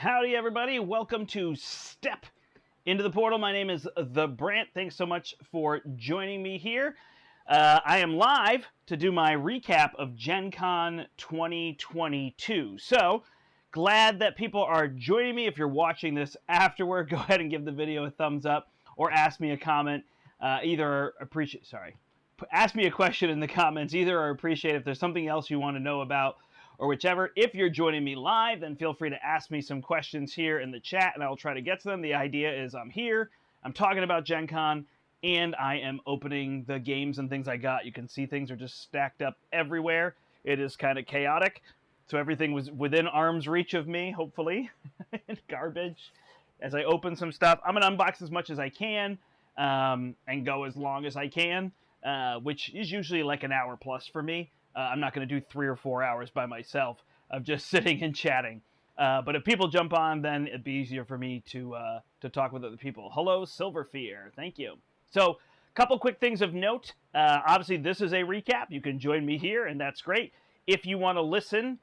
Howdy, everybody. Welcome to Step into the Portal. My name is the Brandt. Thanks so much for joining me here. I am live to do my recap of GenCon 2022. So, glad that people are joining me. If you're watching this afterward, go ahead and give the video a thumbs up or ask me a comment. Ask me a question in the comments, either, or appreciate if there's something else you want to know about, or whichever. If you're joining me live, then feel free to ask me some questions here in the chat, and I will try to get to them. The idea is I'm here, I'm talking about Gen Con, and I am opening the games and things I got. You can see things are just stacked up everywhere. It is kind of chaotic, so everything was within arm's reach of me, hopefully. Garbage. As I open some stuff, I'm going to unbox as much as I can and go as long as I can, which is usually like an hour plus for me. I'm not going to do 3 or 4 hours by myself of just sitting and chatting. But if people jump on, then it'd be easier for me to talk with other people. Hello, Silverfear. Thank you. So, a couple quick things of note. Obviously, this is a recap. You can join me here, and that's great. If you want to listen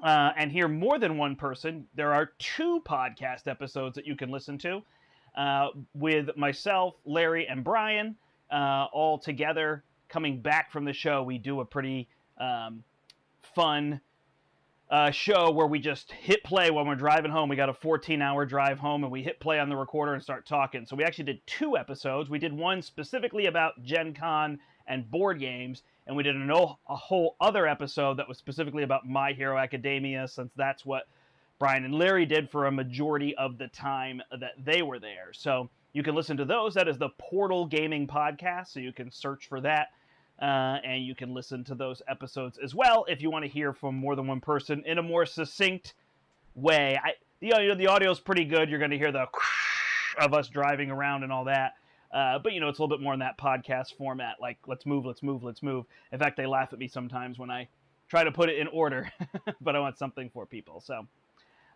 and hear more than one person, there are 2 podcast episodes that you can listen to with myself, Larry, and Brian all together. Coming back from the show, we do a pretty fun show where we just hit play when we're driving home. We got a 14-hour drive home, and we hit play on the recorder and start talking. So we actually did 2 episodes. We did one specifically about Gen Con and board games, and we did a whole other episode that was specifically about My Hero Academia, since that's what Brian and Larry did for a majority of the time that they were there. So you can listen to those. That is the Portal Gaming Podcast, so you can search for that. And you can listen to those episodes as well if you want to hear from more than one person in a more succinct way. The audio is pretty good. You're going to hear the of us driving around and all that. But, it's a little bit more in that podcast format, like let's move, let's move, let's move. In fact, they laugh at me sometimes when I try to put it in order, but I want something for people. So,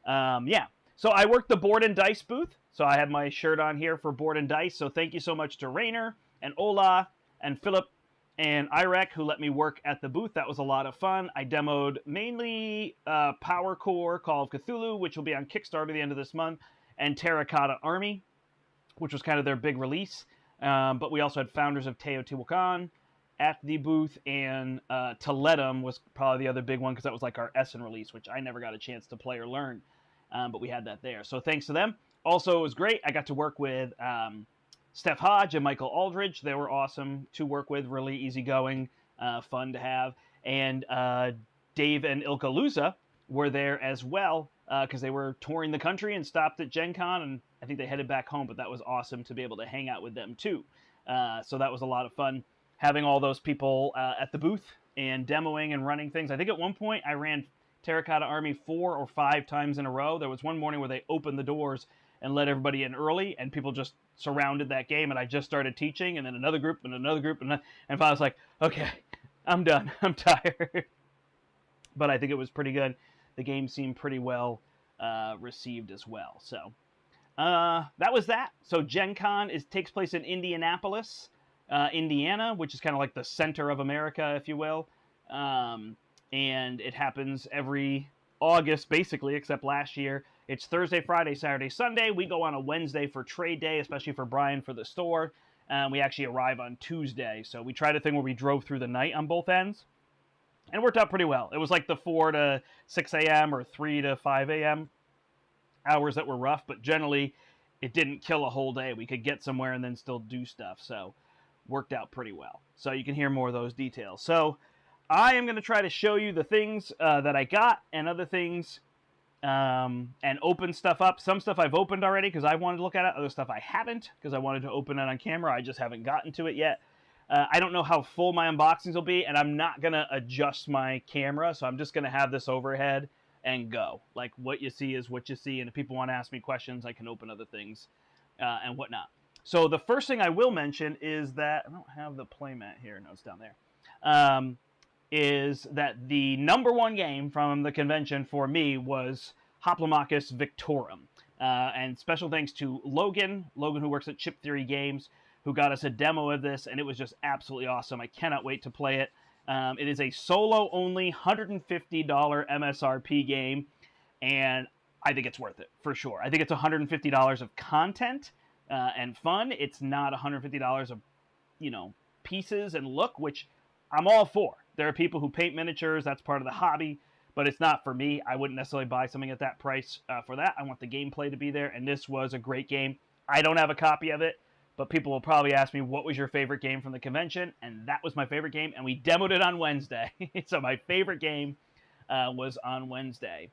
yeah. So I worked the Board and Dice booth. So I have my shirt on here for Board and Dice. So thank you so much to Rainer and Ola and Philip and Irek, who let me work at the booth. That was a lot of fun. I demoed mainly Power Core, Call of Cthulhu, which will be on Kickstarter at the end of this month, and Terracotta Army, which was kind of their big release. But we also had Founders of Teotihuacan at the booth, and Toledum was probably the other big one because that was like our Essen release, which I never got a chance to play or learn. But we had that there. So thanks to them. Also, it was great. I got to work with Steph Hodge and Michael Aldridge. They were awesome to work with, really easygoing, fun to have. And Dave and Ilka Luza were there as well because they were touring the country and stopped at Gen Con, and I think they headed back home, but that was awesome to be able to hang out with them too. So that was a lot of fun, having all those people at the booth and demoing and running things. I think at one point I ran Terracotta Army 4 or 5 times in a row. There was one morning where they opened the doors and let everybody in early, and people just surrounded that game, and I just started teaching, and then another group, and finally I was like, okay, I'm done. I'm tired. But I think it was pretty good. The game seemed pretty well received as well. So that was that. So Gen Con takes place in Indianapolis, Indiana, which is kind of like the center of America, if you will. And it happens every August, basically, except last year. It's Thursday, Friday, Saturday, Sunday. We go on a Wednesday for trade day, especially for Brian for the store. We actually arrive on Tuesday. So we tried a thing where we drove through the night on both ends. And it worked out pretty well. It was like the 4 to 6 a.m. or 3 to 5 a.m. hours that were rough. But generally, it didn't kill a whole day. We could get somewhere and then still do stuff. So worked out pretty well. So you can hear more of those details. So I am going to try to show you the things that I got and other things and open stuff up. Some stuff I've opened already because I wanted to look at it. Other stuff I haven't because I wanted to open it on camera. I just haven't gotten to it yet. I don't know how full my unboxings will be, and I'm not going to adjust my camera, so I'm just going to have this overhead and go. Like, what you see is what you see, and if people want to ask me questions, I can open other things and whatnot. So the first thing I will mention is that, I don't have the playmat here. No, it's down there. Is that the #1 game from the convention for me was Hoplomachus Victorum. And special thanks to Logan, who works at Chip Theory Games, who got us a demo of this, and it was just absolutely awesome. I cannot wait to play it. It is a solo-only $150 MSRP game, and I think it's worth it, for sure. I think it's $150 of content and fun. It's not $150 of, pieces and look, which I'm all for. There are people who paint miniatures. That's part of the hobby, but it's not for me. I wouldn't necessarily buy something at that price for that. I want the gameplay to be there, and this was a great game. I don't have a copy of it, but people will probably ask me, what was your favorite game from the convention? And that was my favorite game, and we demoed it on Wednesday. So my favorite game was on Wednesday.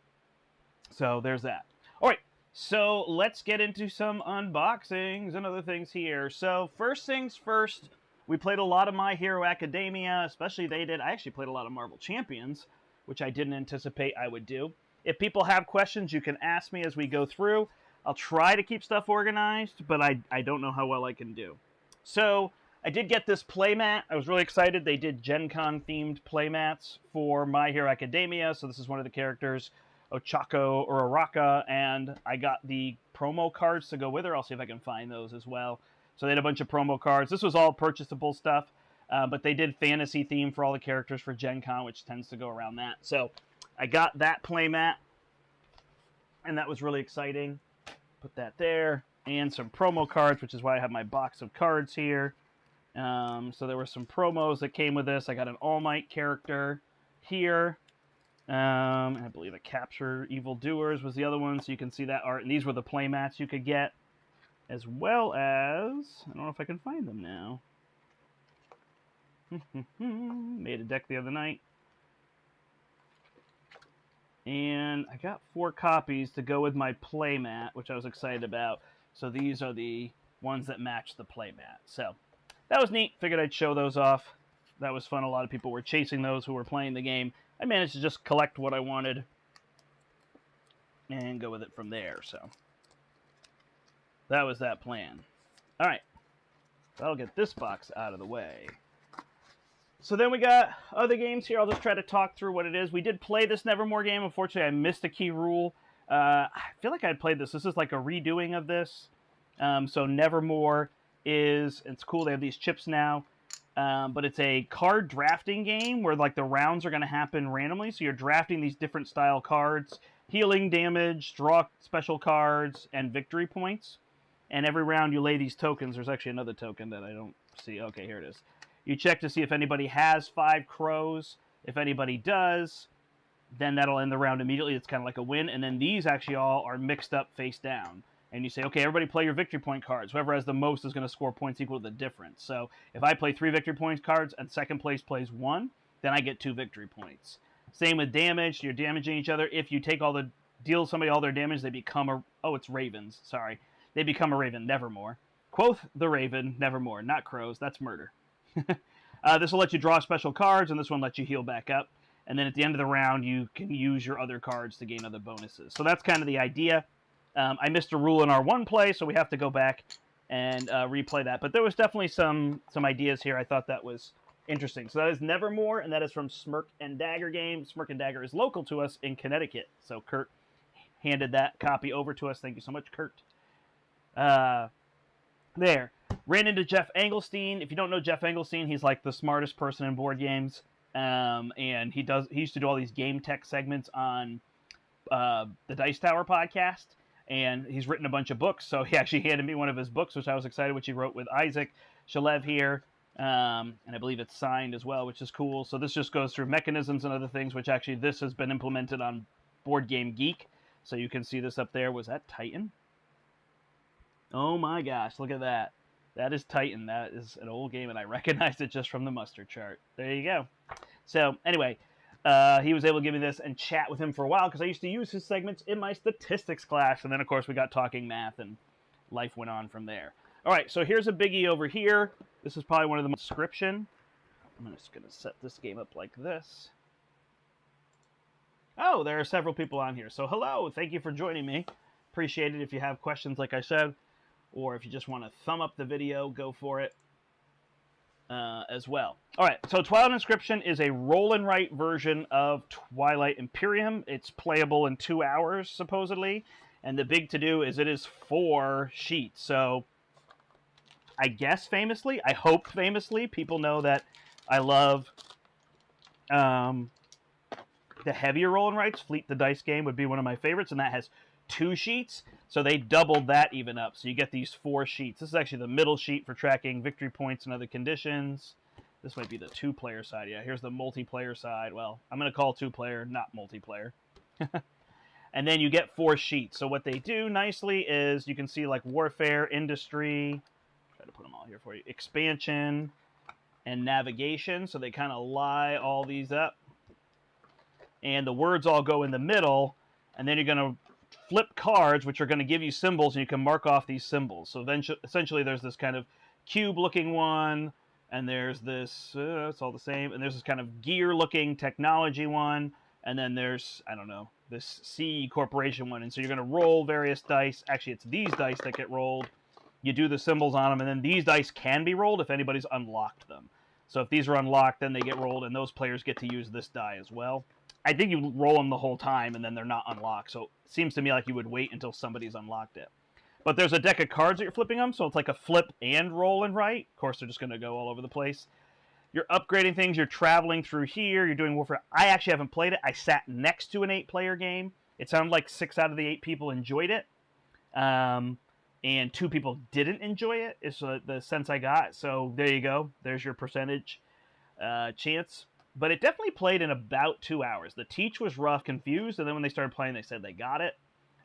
So there's that. All right, so let's get into some unboxings and other things here. So first things first, we played a lot of My Hero Academia, especially they did. I actually played a lot of Marvel Champions, which I didn't anticipate I would do. If people have questions, you can ask me as we go through. I'll try to keep stuff organized, but I don't know how well I can do. So I did get this playmat. I was really excited. They did GenCon themed playmats for My Hero Academia. So this is one of the characters, Ochako or Araka, and I got the promo cards to go with her. I'll see if I can find those as well. So they had a bunch of promo cards. This was all purchasable stuff, but they did fantasy theme for all the characters for Gen Con, which tends to go around that. So I got that playmat, and that was really exciting. Put that there, and some promo cards, which is why I have my box of cards here. So there were some promos that came with this. I got an All Might character here. And I believe a Capture Evildoers was the other one, so you can see that art. And these were the playmats you could get, as well as, I don't know if I can find them now. Made a deck the other night. And I got 4 copies to go with my playmat, which I was excited about. So these are the ones that match the playmat. So that was neat. Figured I'd show those off. That was fun. A lot of people were chasing those who were playing the game. I managed to just collect what I wanted and go with it from there. So that was that plan. All right. So I'll get this box out of the way. So then we got other games here. I'll just try to talk through what it is. We did play this Nevermore game. Unfortunately, I missed a key rule. I feel like I'd played this. This is like a redoing of this. So Nevermore is, it's cool. They have these chips now. But it's a card drafting game where like the rounds are going to happen randomly. So you're drafting these different style cards, healing damage, draw special cards, and victory points. And every round you lay these tokens. There's actually another token that I don't see. Okay, here it is. You check to see if anybody has 5 crows. If anybody does, then that'll end the round immediately. It's kind of like a win. And then these actually all are mixed up face down. And you say, okay, everybody play your victory point cards. Whoever has the most is going to score points equal to the difference. So if I play 3 victory point cards and second place plays 1, then I get 2 victory points. Same with damage. You're damaging each other. If you take deal somebody all their damage, they become a, oh, it's ravens. Sorry. They become a raven, Nevermore. Quoth the raven, Nevermore. Not crows. That's murder. This will let you draw special cards, and this one lets you heal back up. And then at the end of the round, you can use your other cards to gain other bonuses. So that's kind of the idea. I missed a rule in our one play, so we have to go back and replay that. But there was definitely some ideas here. I thought that was interesting. So that is Nevermore, and that is from Smirk and Dagger Game. Smirk and Dagger is local to us in Connecticut. So Kurt handed that copy over to us. Thank you so much, Kurt. There. Ran into Jeff Engelstein. If you don't know Jeff Engelstein, he's like the smartest person in board games. And he used to do all these game tech segments on the Dice Tower podcast. And he's written a bunch of books, so he actually handed me one of his books, which I was excited, which he wrote with Isaac Shalev here, and I believe it's signed as well, which is cool. So this just goes through mechanisms and other things, which actually this has been implemented on Board Game Geek, so you can see this up there. Was that Titan? Oh my gosh, look at that. That is Titan. That is an old game, and I recognized it just from the muster chart. There you go. So anyway, he was able to give me this and chat with him for a while because I used to use his segments in my statistics class. And then, of course, we got talking math and life went on from there. All right, so here's a biggie over here. This is probably one of the description. I'm just going to set this game up like this. Oh, there are several people on here. So hello, thank you for joining me. Appreciate it. If you have questions, like I said, or if you just want to thumb up the video, go for it. As well. All right, so Twilight Inscription is a roll and write version of Twilight Imperium. It's playable in 2 hours, supposedly. And the big to-do is it is 4 sheets. So I guess famously, I hope famously, people know that I love the heavier roll and writes. Fleet the Dice game would be one of my favorites, and that has 2 sheets, so they doubled that even up. So you get these 4 sheets. This is actually the middle sheet for tracking victory points and other conditions. This might be the 2-player side. Yeah, here's the multiplayer side. Well, I'm going to call 2-player, not multiplayer. And then you get 4 sheets. So what they do nicely is you can see like warfare, industry, try to put them all here for you, expansion, and navigation. So they kind of lie all these up. And the words all go in the middle. And then you're going to flip cards, which are going to give you symbols, and you can mark off these symbols. So then essentially there's this kind of cube-looking one, and there's this, it's all the same, and there's this kind of gear-looking technology one, and then there's, I don't know, this C corporation one. And so you're going to roll various dice. Actually, it's these dice that get rolled. You do the symbols on them, and then these dice can be rolled if anybody's unlocked them. So if these are unlocked, then they get rolled, and those players get to use this die as well. I think you roll them the whole time, and then they're not unlocked. So it seems to me like you would wait until somebody's unlocked it. But there's a deck of cards that you're flipping them, so it's like a flip and roll and write. Of course, they're just going to go all over the place. You're upgrading things. You're traveling through here. You're doing warfare. I actually haven't played it. I sat next to an 8-player game. It sounded like 6 out of the 8 people enjoyed it. And 2 people didn't enjoy it, is the sense I got. So there you go. There's your percentage chance. But it definitely played in about 2 hours. The teach was rough, confused, and then when they started playing, they said they got it.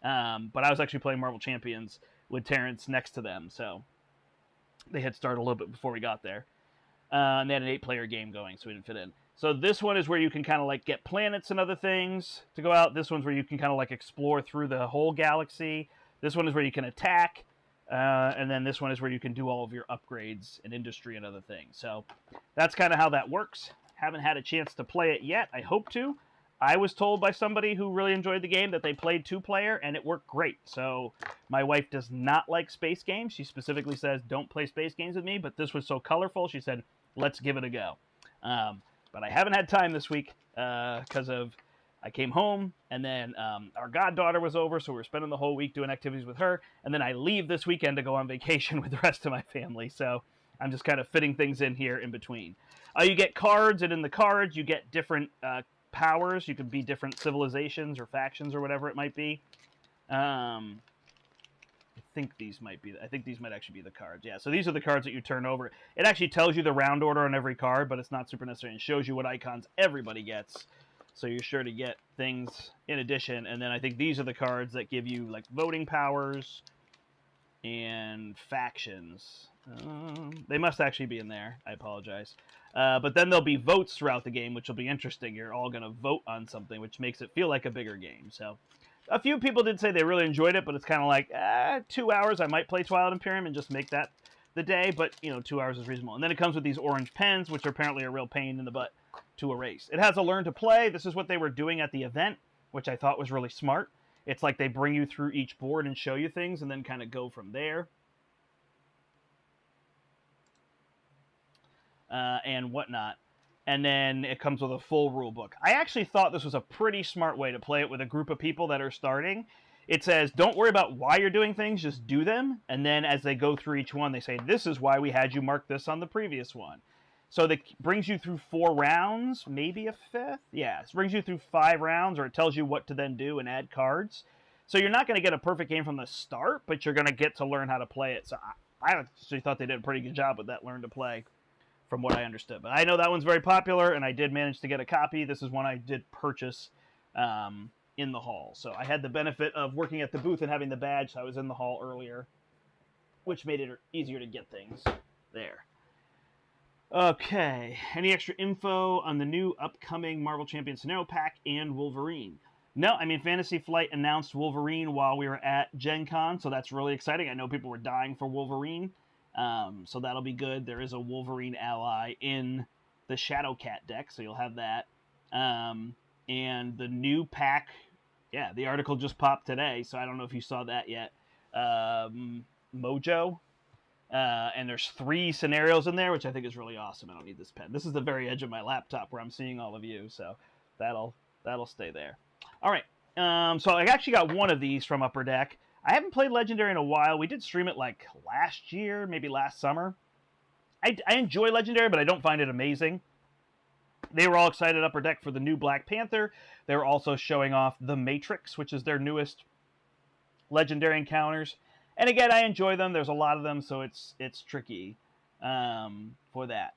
But I was actually playing Marvel Champions with Terrence next to them, so they had started a little bit before we got there. And they had an 8-player game going, so we didn't fit in. So this one is where you can kind of like get planets and other things to go out. This one's where you can kind of like explore through the whole galaxy. This one is where you can attack. And then this one is where you can do all of your upgrades and industry and other things. So that's kind of how that works. Haven't had a chance to play it yet. I hope to. I was told by somebody who really enjoyed the game that they played 2-player, and it worked great. So my wife does not like space games. She specifically says, don't play space games with me, but this was so colorful, she said, let's give it a go. But I haven't had time this week because I came home, and then our goddaughter was over, so we were spending the whole week doing activities with her, and then I leave this weekend to go on vacation with the rest of my family, so I'm just kind of fitting things in here in between. You get cards, and in the cards, you get different powers. You can be different civilizations or factions or whatever it might be. I think these might actually be the cards. Yeah, so these are the cards that you turn over. It actually tells you the round order on every card, but it's not super necessary. It shows you what icons everybody gets. So you're sure to get things in addition. And then I think these are the cards that give you like voting powers and factions. They must actually be in there. I apologize. But then there'll be votes throughout the game, which will be interesting. You're all going to vote on something, which makes it feel like a bigger game. So a few people did say they really enjoyed it, but it's kind of like 2 hours. I might play Twilight Imperium and just make that the day, but 2 hours is reasonable. And then it comes with these orange pens, which are apparently a real pain in the butt to erase. It has a learn to play. This is what they were doing at the event, which I thought was really smart. It's like they bring you through each board and show you things and then kind of go from there. And whatnot. And then it comes with a full rule book. I actually thought this was a pretty smart way to play it with a group of people that are starting. It says, don't worry about why you're doing things, just do them. And then as they go through each one, they say, this is why we had you mark this on the previous one. So that brings you through 4 rounds, maybe a 5th. Yeah, it brings you through 5 rounds, or it tells you what to then do and add cards. So you're not going to get a perfect game from the start, but you're going to get to learn how to play it. So I actually thought they did a pretty good job with that learn to play, from what I understood. But I know that one's very popular, and I did manage to get a copy. This is one I did purchase in the hall. So I had the benefit of working at the booth and having the badge, so I was in the hall earlier, which made it easier to get things there. Okay, any extra info on the new upcoming Marvel Champions Scenario Pack and Wolverine? No, I mean, Fantasy Flight announced Wolverine while we were at GenCon, so that's really exciting. I know people were dying for Wolverine. So that'll be good. There is a Wolverine ally in the Shadowcat deck, so you'll have that. And the new pack, yeah, the article just popped today, so I don't know if you saw that yet. Mojo. And there's 3 scenarios in there, which I think is really awesome. I don't need this pen. This is the very edge of my laptop where I'm seeing all of you, so that'll stay there. All right. So I actually got one of these from Upper Deck. I haven't played Legendary in a while. We did stream it like last year, maybe last summer. I enjoy Legendary, but I don't find it amazing. They were all excited Upper Deck for the new Black Panther. They were also showing off The Matrix, which is their newest legendary encounters. And again, I enjoy them. There's a lot of them, so it's tricky for that.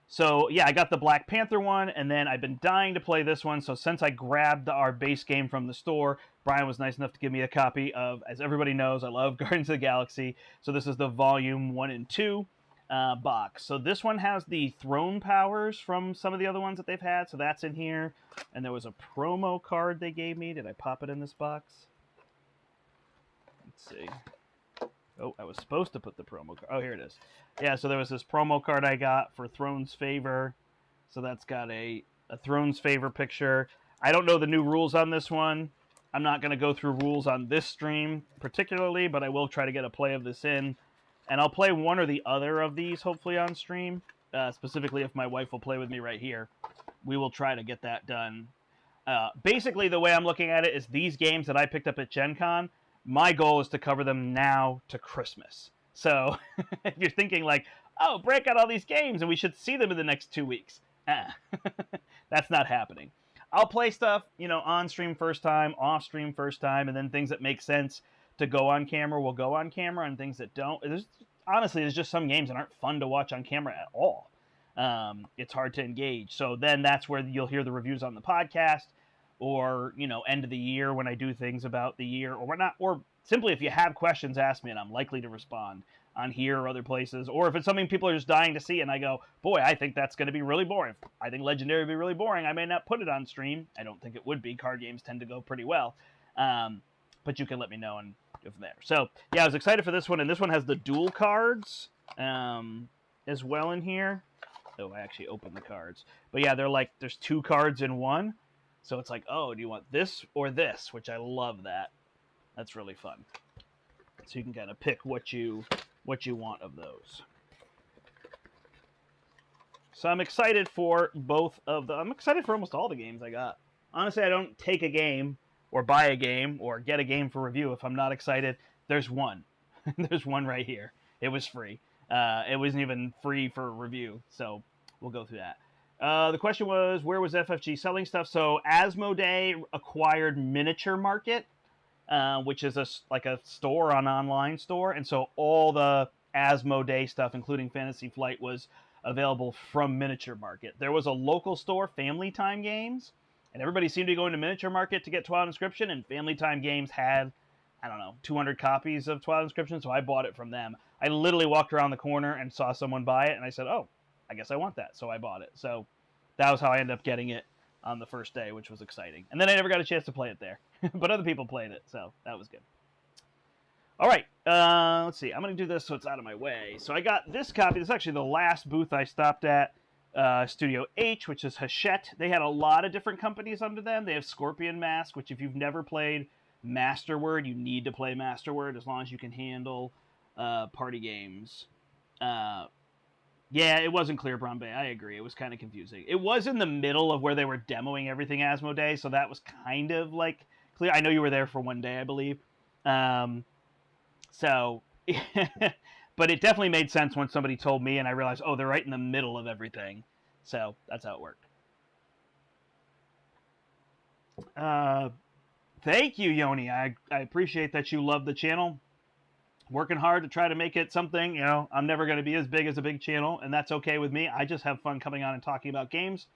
So yeah, I got the Black Panther one, and then I've been dying to play this one. So since I grabbed our base game from the store, Brian was nice enough to give me a copy of, as everybody knows, I love Guardians of the Galaxy. So this is the Volume 1 and 2 box. So this one has the throne powers from some of the other ones that they've had. So that's in here. And there was a promo card they gave me. Did I pop it in this box? Let's see. Oh, I was supposed to put the promo card. Oh, here it is. Yeah, so there was this promo card I got for Throne's Favor. So that's got a Throne's Favor picture. I don't know the new rules on this one. I'm not going to go through rules on this stream particularly, but I will try to get a play of this in. And I'll play one or the other of these, hopefully, on stream. Specifically, if my wife will play with me right here. We will try to get that done. Basically, the way I'm looking at it is these games that I picked up at GenCon, my goal is to cover them now to Christmas. So if you're thinking like, oh, break out all these games and we should see them in the next 2 weeks. That's not happening. I'll play stuff, on stream first time, off stream first time, and then things that make sense to go on camera will go on camera, and things that don't. There's just some games that aren't fun to watch on camera at all. It's hard to engage. So then that's where you'll hear the reviews on the podcast, or, end of the year when I do things about the year or whatnot, or simply if you have questions, ask me and I'm likely to respond on here or other places. Or if it's something people are just dying to see and I go, boy, I think that's going to be really boring. I think Legendary would be really boring. I may not put it on stream. I don't think it would be. Card games tend to go pretty well. But you can let me know and go from there. So, yeah, I was excited for this one. And this one has the dual cards as well in here. Oh, I actually opened the cards. But, yeah, they're like, there's 2 cards in one. So it's like, oh, do you want this or this? Which I love that. That's really fun. So you can kind of pick what you want of those. So I'm excited for both of them. I'm excited for almost all the games I got. Honestly, I don't take a game or buy a game or get a game for review if I'm not excited. There's one. There's one right here. It was free. It wasn't even free for review. So we'll go through that. The question was, where was FFG selling stuff? So Asmodee acquired Miniature Market, which is like a store, an online store. And so all the Asmodee stuff, including Fantasy Flight, was available from Miniature Market. There was a local store, Family Time Games, and everybody seemed to be going to Miniature Market to get Twilight Inscription, and Family Time Games had, 200 copies of Twilight Inscription, so I bought it from them. I literally walked around the corner and saw someone buy it, and I said, oh, I guess I want that, so I bought it. So that was how I ended up getting it on the first day, which was exciting. And then I never got a chance to play it there, but other people played it, so that was good. All right, let's see. I'm going to do this so it's out of my way. So I got this copy. This is actually the last booth I stopped at, Studio H, which is Hachette. They had a lot of different companies under them. They have Scorpion Mask, which if you've never played Masterword, you need to play Masterword as long as you can handle party games. Yeah, it wasn't clear, Brombe. I agree. It was kind of confusing. It was in the middle of where they were demoing everything Asmodee, so that was kind of like clear. I know you were there for one day, I believe. So, but it definitely made sense when somebody told me, and I realized, oh, they're right in the middle of everything. So that's how it worked. Thank you, Yoni. I appreciate that you love the channel. Working hard to try to make it something, I'm never going to be as big as a big channel, and that's okay with me. I just have fun coming on and talking about games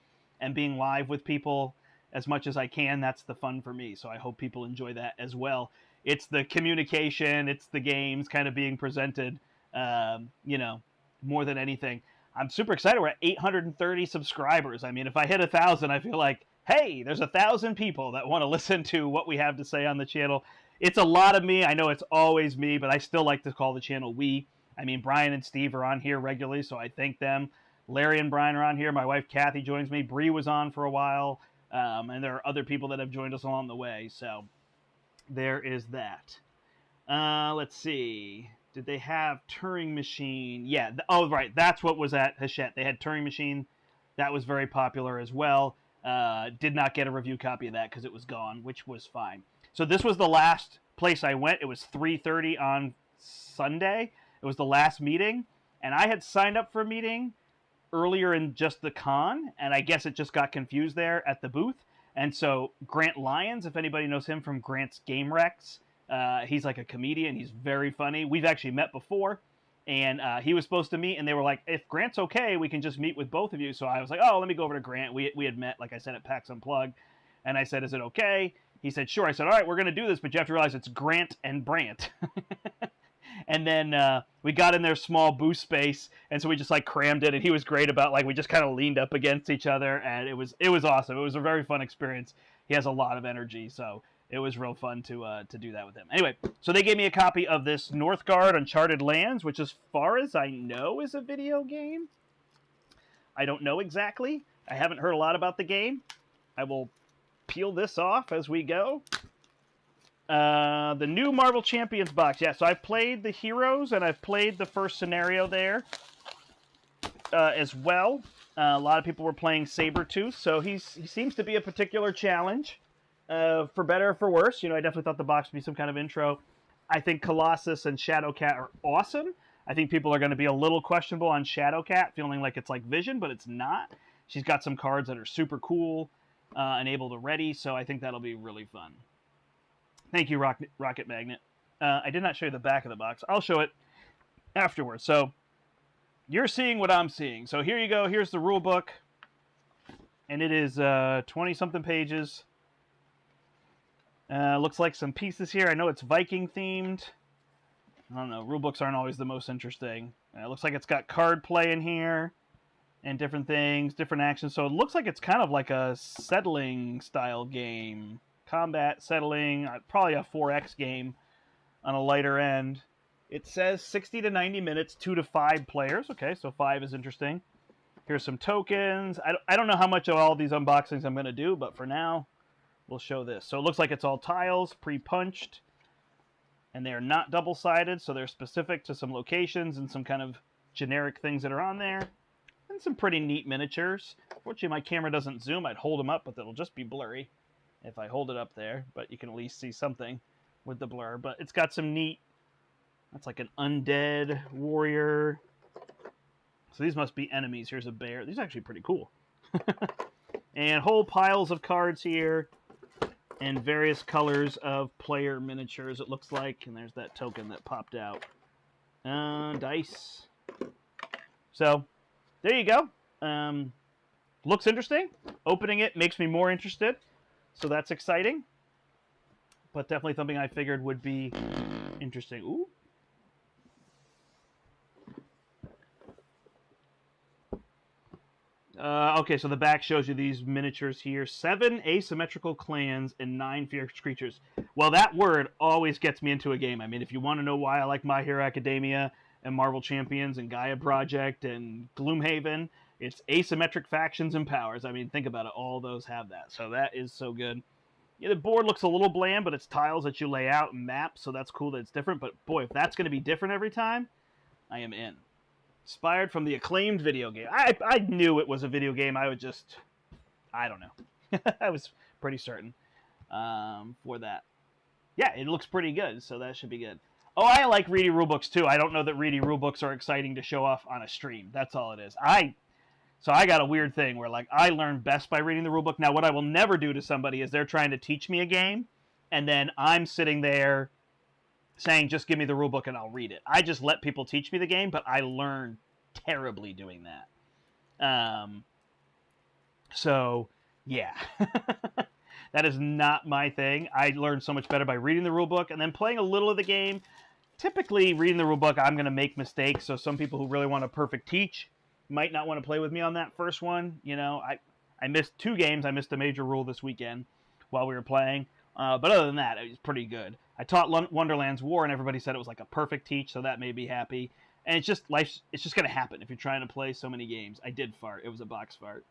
and being live with people as much as I can. That's the fun for me, so I hope people enjoy that as well. It's the communication, it's the games kind of being presented, more than anything. I'm super excited. We're at 830 subscribers. I mean, if I hit 1,000, I feel like, hey, there's 1,000 people that want to listen to what we have to say on the channel. It's a lot of me. I know it's always me, but I still like to call the channel we. I mean, Brian and Steve are on here regularly, so I thank them. Larry and Brian are on here. My wife, Kathy, joins me. Bree was on for a while, and there are other people that have joined us along the way, so there is that. Let's see. Did they have Turing Machine? Yeah. Oh, right. That's what was at Hachette. They had Turing Machine. That was very popular as well. Did not get a review copy of that because it was gone, which was fine. So this was the last place I went. It was 3:30 on Sunday. It was the last meeting. And I had signed up for a meeting earlier in just the con. And I guess it just got confused there at the booth. And so Grant Lyons, if anybody knows him from Grant's Game Rex, He's like a comedian. He's very funny. We've actually met before, and he was supposed to meet, and they were like, if Grant's okay, we can just meet with both of you. So I was like, oh, let me go over to Grant. We had met, like I said, at PAX Unplugged, and I said, is it okay? He said, sure. I said, all right, we're going to do this, but you have to realize it's Grant and Brandt. And then we got in their small booth space, and so we just like crammed it, and he was great about like we just kind of leaned up against each other, and it was awesome. It was a very fun experience. He has a lot of energy, so it was real fun to do that with him. Anyway, so they gave me a copy of this Northgard Uncharted Lands, which as far as I know is a video game. I don't know exactly. I haven't heard a lot about the game. I will peel this off as we go. The new Marvel Champions box. Yeah, so I've played the Heroes, and I've played the first scenario there as well. A lot of people were playing Sabretooth, so he seems to be a particular challenge, for better or for worse. You know, I definitely thought the box would be some kind of intro. I think Colossus and Shadowcat are awesome. I think people are going to be a little questionable on Shadowcat, feeling like it's like Vision, but it's not. She's got some cards that are super cool and able to ready, so I think that'll be really fun. Thank you, Rocket Magnet. I did not show you the back of the box. I'll show it afterwards. So you're seeing what I'm seeing. So here you go. Here's the rule book. And it is 20-something pages. Looks like some pieces here. I know it's Viking themed. I don't know. Rule books aren't always the most interesting. It looks like it's got card play in here. And different things, different actions. So it looks like it's kind of like a settling style game. Combat, settling, probably a 4X game on a lighter end. It says 60 to 90 minutes, 2 to 5 players. Okay, so 5 is interesting. Here's some tokens. I don't know how much of all these unboxings I'm going to do, but for now, we'll show this. So it looks like it's all tiles, pre-punched, and they're not double-sided, so they're specific to some locations and some kind of generic things that are on there. And some pretty neat miniatures. Fortunately, my camera doesn't zoom. I'd hold them up, but it'll just be blurry if I hold it up there, but you can at least see something with the blur. But it's got some neat, that's like an undead warrior. So these must be enemies. Here's a bear. These are actually pretty cool. And whole piles of cards here, and various colors of player miniatures, it looks like. And there's that token that popped out. Dice. So, there you go. Looks interesting. Opening it makes me more interested. So that's exciting, but definitely something I figured would be interesting. Ooh. Okay, so the back shows you these miniatures here. 7 asymmetrical clans and 9 fierce creatures. Well, that word always gets me into a game. I mean, if you want to know why I like My Hero Academia and Marvel Champions and Gaia Project and Gloomhaven, it's asymmetric factions and powers. I mean, think about it. All those have that. So that is so good. Yeah, the board looks a little bland, but it's tiles that you lay out and map, so that's cool that it's different. But boy, if that's going to be different every time, I am in. Inspired from the acclaimed video game. I knew it was a video game. I don't know. I was pretty certain for that. Yeah, it looks pretty good, so that should be good. Oh, I like reading rulebooks too. I don't know that reading rulebooks are exciting to show off on a stream. That's all it is. So I got a weird thing where, like, I learn best by reading the rulebook. Now, what I will never do to somebody is they're trying to teach me a game, and then I'm sitting there saying, just give me the rulebook and I'll read it. I just let people teach me the game, but I learn terribly doing that. So, yeah. That is not my thing. I learn so much better by reading the rulebook and then playing a little of the game. Typically, reading the rulebook, I'm going to make mistakes, so some people who really want a perfect teach might not want to play with me on that first one. You know, I missed 2 games. I missed a major rule this weekend while we were playing. But other than that, it was pretty good. I taught Wonderland's War, and everybody said it was like a perfect teach, so that made me happy. And it's just it's just going to happen if you're trying to play so many games. I did fart. It was a box fart.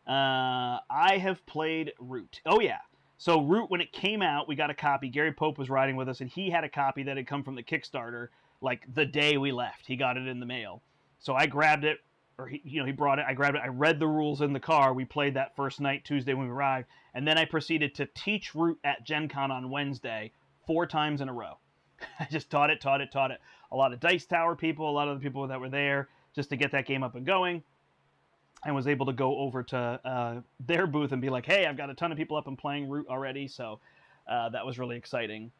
I have played Root. Oh, yeah. So Root, when it came out, we got a copy. Gary Pope was riding with us, and he had a copy that had come from the Kickstarter like the day we left. He got it in the mail. So I grabbed it. Or he brought it. I grabbed it. I read the rules in the car. We played that first night, Tuesday when we arrived, and then I proceeded to teach Root at GenCon on Wednesday 4 times in a row. I just taught it. A lot of Dice Tower people, a lot of the people that were there, just to get that game up and going. I was able to go over to their booth and be like, "Hey, I've got a ton of people up and playing Root already," so that was really exciting.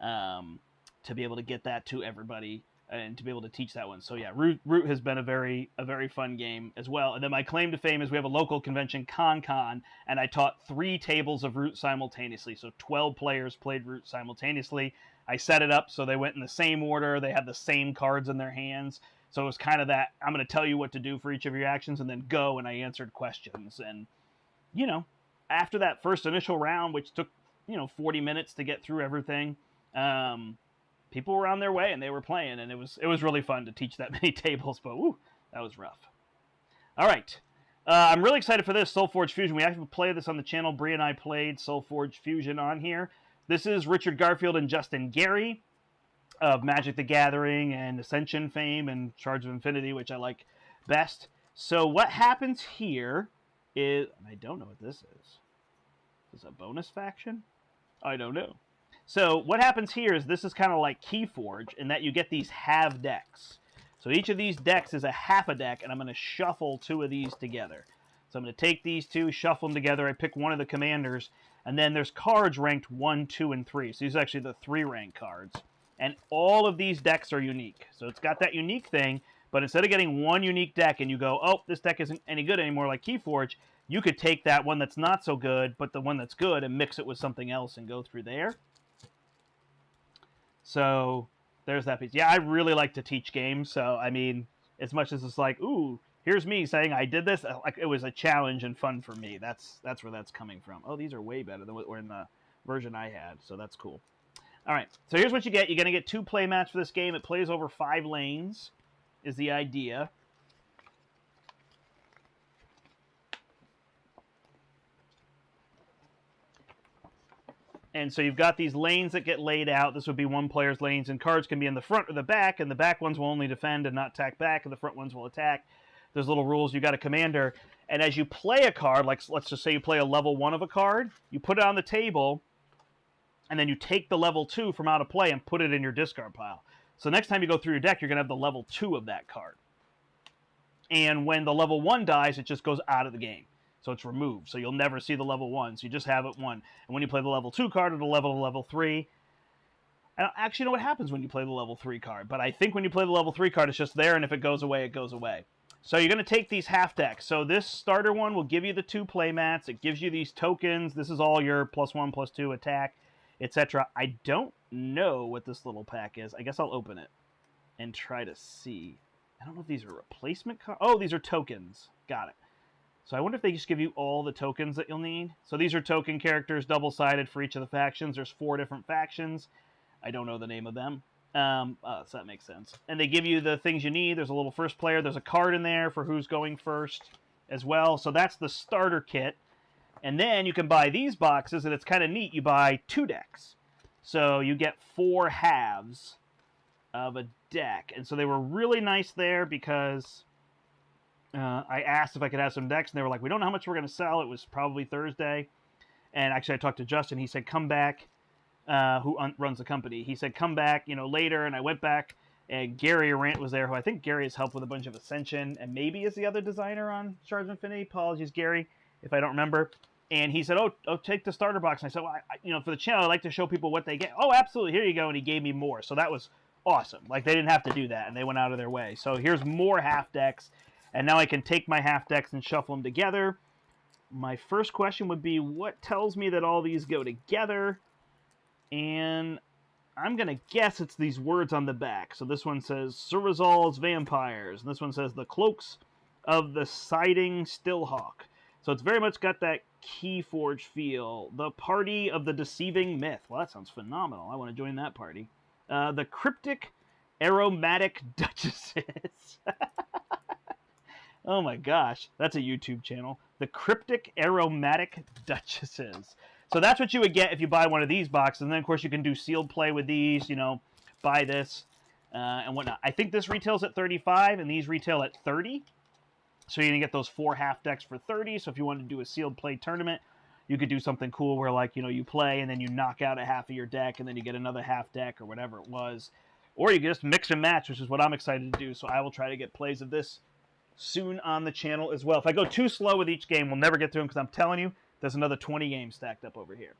to be able to get that to everybody and to be able to teach that one. So yeah, Root has been a very fun game as well. And then my claim to fame is we have a local convention, ConCon, and I taught 3 tables of Root simultaneously. So 12 players played Root simultaneously. I set it up so they went in the same order. They had the same cards in their hands. So it was kind of that, I'm going to tell you what to do for each of your actions and then go, and I answered questions. And, you know, after that first initial round, which took, 40 minutes to get through everything, people were on their way and they were playing, and it was really fun to teach that many tables, but woo, that was rough. All right. I'm really excited for this, Soulforge Fusion. We actually played this on the channel. Bree and I played Soulforge Fusion on here. This is Richard Garfield and Justin Gary of Magic the Gathering and Ascension fame and Shards of Infinity, which I like best. So what happens here is, I don't know what this is. Is this a bonus faction? I don't know. So what happens here is this is kind of like Keyforge in that you get these half decks. So each of these decks is a half a deck, and I'm going to shuffle 2 of these together. So I'm going to take these 2, shuffle them together. I pick one of the commanders, and then there's cards ranked 1, 2, and 3. So these are actually the 3 rank cards. And all of these decks are unique. So it's got that unique thing, but instead of getting one unique deck and you go, oh, this deck isn't any good anymore like Keyforge, you could take that one that's not so good, but the one that's good, and mix it with something else and go through there. So there's that piece. Yeah, I really like to teach games. So, I mean, as much as it's like, ooh, here's me saying I did this, like it was a challenge and fun for me. That's where that's coming from. Oh, these are way better than what were in the version I had, so that's cool. All right, so here's what you get. You're going to get 2 play mats for this game. It plays over 5 lanes is the idea. And so you've got these lanes that get laid out. This would be one player's lanes, and cards can be in the front or the back, and the back ones will only defend and not attack back, and the front ones will attack. There's little rules. You've got a commander, and as you play a card, like let's just say you play a level 1 of a card, you put it on the table, and then you take the level 2 from out of play and put it in your discard pile. So next time you go through your deck, you're going to have the level 2 of that card. And when the level 1 dies, it just goes out of the game. So it's removed. So you'll never see the level 1. So you just have it 1. And when you play the level 2 card, it'll level to level 3. I don't actually know what happens when you play the level 3 card. But I think when you play the level 3 card, it's just there. And if it goes away, it goes away. So you're going to take these half decks. So this starter one will give you the 2 play mats. It gives you these tokens. This is all your +1, +2 attack, etc. I don't know what this little pack is. I guess I'll open it and try to see. I don't know if these are replacement cards. Oh, these are tokens. Got it. So I wonder if they just give you all the tokens that you'll need. So these are token characters, double-sided for each of the factions. There's 4 different factions. I don't know the name of them. So that makes sense. And they give you the things you need. There's a little first player. There's a card in there for who's going first as well. So that's the starter kit. And then you can buy these boxes, and it's kind of neat. You buy 2 decks. So you get 4 halves of a deck. And so they were really nice there because I asked if I could have some decks, and they were like, we don't know how much we're going to sell. It was probably Thursday. And actually, I talked to Justin. He said, come back, who runs the company. He said, come back, later. And I went back, and Gary Arant was there, who I think Gary has helped with a bunch of Ascension, and maybe is the other designer on Shards of Infinity. Apologies, Gary, if I don't remember. And he said, oh, take the starter box. And I said, well, for the channel, I like to show people what they get. Oh, absolutely. Here you go. And he gave me more. So that was awesome. Like, they didn't have to do that, and they went out of their way. So here's more half decks. And now I can take my half decks and shuffle them together. My first question would be, what tells me that all these go together? And I'm going to guess it's these words on the back. So this one says, Surazal's Vampires. And this one says, the Cloaks of the Siding Stillhawk. So it's very much got that Keyforge feel. The Party of the Deceiving Myth. Well, that sounds phenomenal. I want to join that party. The Cryptic Aromatic Duchesses. Oh my gosh, that's a YouTube channel. The Cryptic Aromatic Duchesses. So that's what you would get if you buy one of these boxes. And then, of course, you can do sealed play with these, buy this and whatnot. I think this retails at $35, and these retail at $30. So you're going to get those 4 half decks for $30. So if you wanted to do a sealed play tournament, you could do something cool where, like, you play and then you knock out a half of your deck and then you get another half deck or whatever it was. Or you can just mix and match, which is what I'm excited to do. So I will try to get plays of this soon on the channel as well. If I go too slow with each game, we'll never get through them because I'm telling you, there's another 20 games stacked up over here.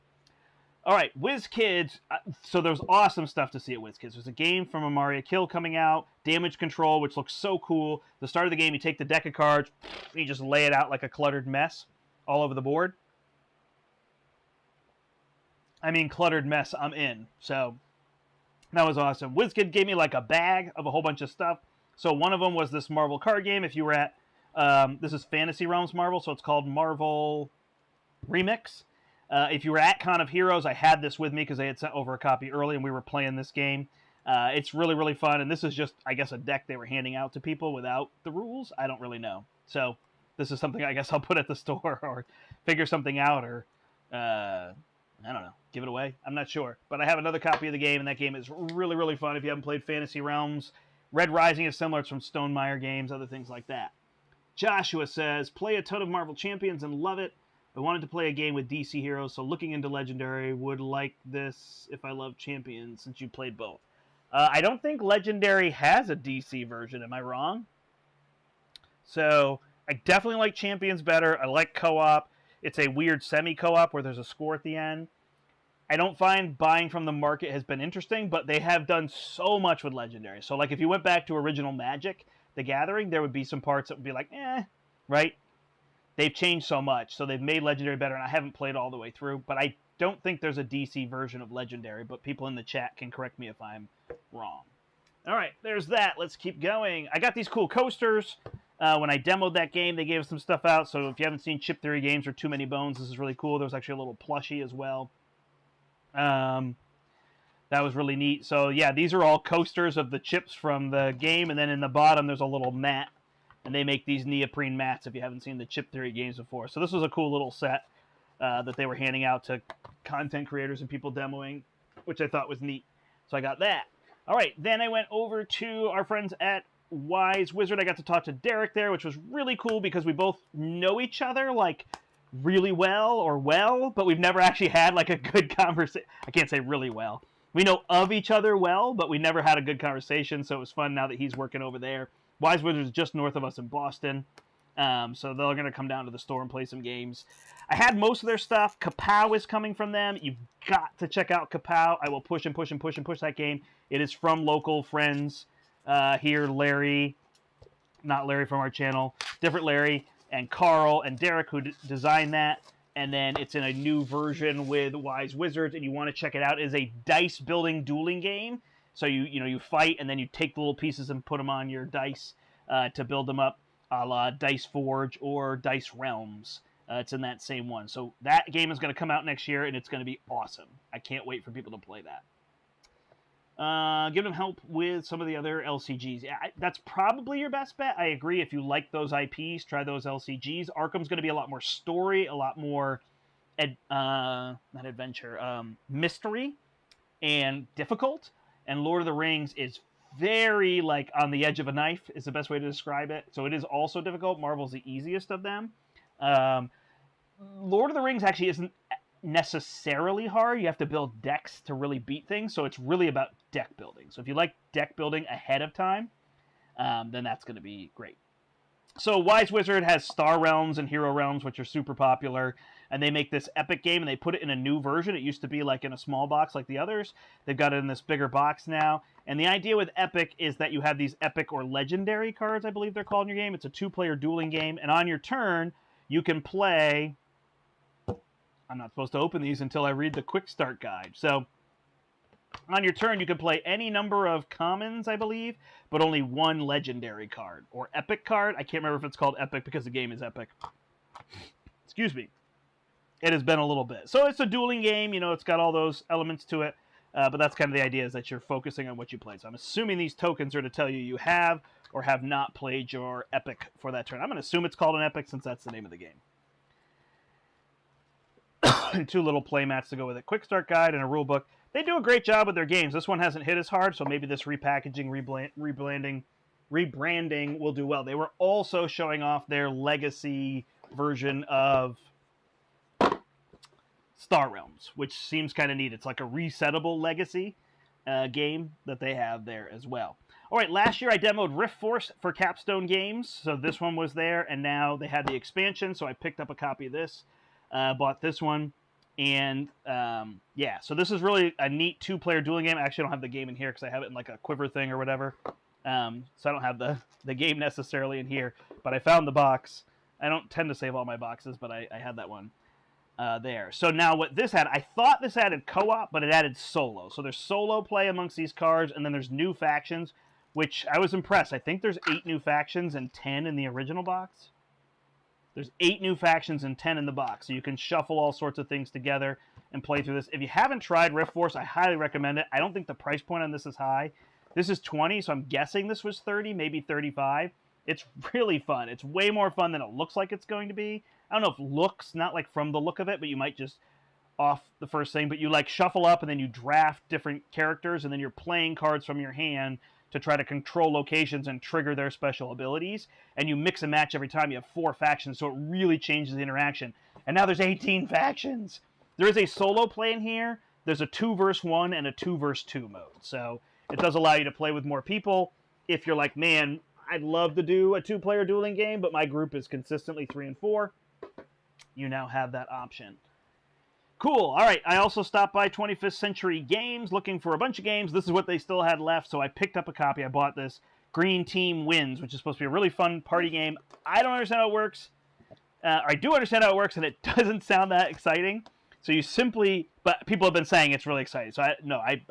All right, WizKids. So there's awesome stuff to see at WizKids. There's a game from Amaria Kill coming out, Damage Control, which looks so cool. The start of the game, you take the deck of cards, you just lay it out like a cluttered mess all over the board. I mean, cluttered mess, I'm in. So that was awesome. WizKid gave me like a bag of a whole bunch of stuff. So one of them was this Marvel card game. If you were at, this is Fantasy Realms Marvel, so it's called Marvel Remix. If you were at Con of Heroes, I had this with me because they had sent over a copy early and we were playing this game. It's really, really fun. And this is just, I guess, a deck they were handing out to people without the rules. I don't really know. So this is something I guess I'll put at the store or figure something out or, I don't know, give it away. I'm not sure. But I have another copy of the game, and that game is really, really fun if you haven't played Fantasy Realms. Red Rising is similar. It's from Stonemaier Games, other things like that. Joshua says, play a ton of Marvel Champions and love it. I wanted to play a game with DC heroes, so looking into Legendary, would like this if I love Champions, since you played both. I don't think Legendary has a DC version. Am I wrong? So I definitely like Champions better. I like co-op. It's a weird semi-co-op where there's a score at the end. I don't find buying from the market has been interesting, but they have done so much with Legendary. So like if you went back to original Magic, The Gathering, there would be some parts that would be like, right? They've changed so much, so they've made Legendary better, and I haven't played all the way through, but I don't think there's a DC version of Legendary, but people in the chat can correct me if I'm wrong. All right, there's that. Let's keep going. I got these cool coasters. When I demoed that game, they gave us some stuff out, so if you haven't seen Chip Theory Games or Too Many Bones, this is really cool. There was actually a little plushie as well. That was really neat. So, yeah, these are all coasters of the chips from the game, and then in the bottom there's a little mat. And they make these neoprene mats if you haven't seen the Chip Theory games before. So this was a cool little set that they were handing out to content creators and people demoing, which I thought was neat. So I got that. All right, then I went over to our friends at Wise Wizard. I got to talk to Derek there, which was really cool because we both know each other, like, really well, but we've never actually had, like, a good conversation. I can't say really well. We know of each other well, but we never had a good conversation, so it was fun now that he's working over there. Wise Wizard is just north of us in Boston, so they're going to come down to the store and play some games. I had most of their stuff. Kapow is coming from them. You've got to check out Kapow. I will push and push and push and push that game. It is from local friends here, Larry, not Larry from our channel, different Larry, and Carl and Derek who designed that. And then it's in a new version with Wise Wizards, and you want to check it out. It is a dice-building dueling game. So you fight, and then you take the little pieces and put them on your dice to build them up, a la Dice Forge or Dice Realms. It's in that same one. So that game is going to come out next year, and it's going to be awesome. I can't wait for people to play that. Give them help with some of the other LCGs. Yeah, that's probably your best bet. I agree. If you like those IPs, try those LCGs. Arkham's going to be a lot more story, a lot more, not adventure, mystery and difficult. And Lord of the Rings is very, like, on the edge of a knife is the best way to describe it. So it is also difficult. Marvel's the easiest of them. Lord of the Rings actually isn't necessarily hard. You have to build decks to really beat things. So it's really about deck building. So if you like deck building ahead of time, then that's going to be great. So Wise Wizard has Star Realms and Hero Realms, which are super popular. And they make this epic game, and they put it in a new version. It used to be like in a small box like the others. They've got it in this bigger box now. And the idea with Epic is that you have these epic or legendary cards, I believe they're called in your game. It's a 2-player dueling game. And on your turn, you can play... I'm not supposed to open these until I read the quick start guide. So on your turn, you can play any number of commons, I believe, but only one legendary card or epic card. I can't remember if it's called Epic because the game is epic. Excuse me. It has been a little bit. So it's a dueling game. You know, it's got all those elements to it. But that's kind of the idea, is that you're focusing on what you played. So I'm assuming these tokens are to tell you have or have not played your epic for that turn. I'm going to assume it's called an epic since that's the name of the game. 2 little play mats to go with it. Quick start guide and a rule book. They do a great job with their games. This one hasn't hit as hard, so maybe this repackaging, rebranding will do well. They were also showing off their legacy version of Star Realms, which seems kind of neat. It's like a resettable legacy game that they have there as well. All right, last year I demoed Rift Force for Capstone Games, so this one was there, and now they had the expansion, so I picked up a copy of this, bought this one. And yeah, so this is really a neat 2-player dueling game. I actually don't have the game in here because I have it in like a quiver thing or whatever. So I don't have the game necessarily in here, but I found the box. I don't tend to save all my boxes, but I had that one there. So now what this had, I thought this added co-op, but it added solo. So there's solo play amongst these cards, and then there's new factions, which I was impressed. I think there's 8 new factions and 10 in the original box. There's 8 new factions and 10 in the box, so you can shuffle all sorts of things together and play through this. If you haven't tried Rift Force, I highly recommend it. I don't think the price point on this is high. This is 20, so I'm guessing this was 30, maybe 35. It's really fun. It's way more fun than it looks like it's going to be. I don't know if looks, not like from the look of it, but you might just off the first thing, but you like shuffle up and then you draft different characters and then you're playing cards from your hand to try to control locations and trigger their special abilities. And you mix and match every time. You have 4 factions, so it really changes the interaction. And now there's 18 factions. There is a solo play in here. There's a 2 versus 1 and a 2 versus 2 mode. So it does allow you to play with more people. If you're like, man, I'd love to do a 2-player dueling game, but my group is consistently 3 and 4, you now have that option. Cool. All right. I also stopped by 25th Century Games looking for a bunch of games. This is what they still had left, so I picked up a copy. I bought this Green Team Wins, which is supposed to be a really fun party game. I don't understand how it works. I do understand how it works, and it doesn't sound that exciting. So you simply, but people have been saying it's really exciting. So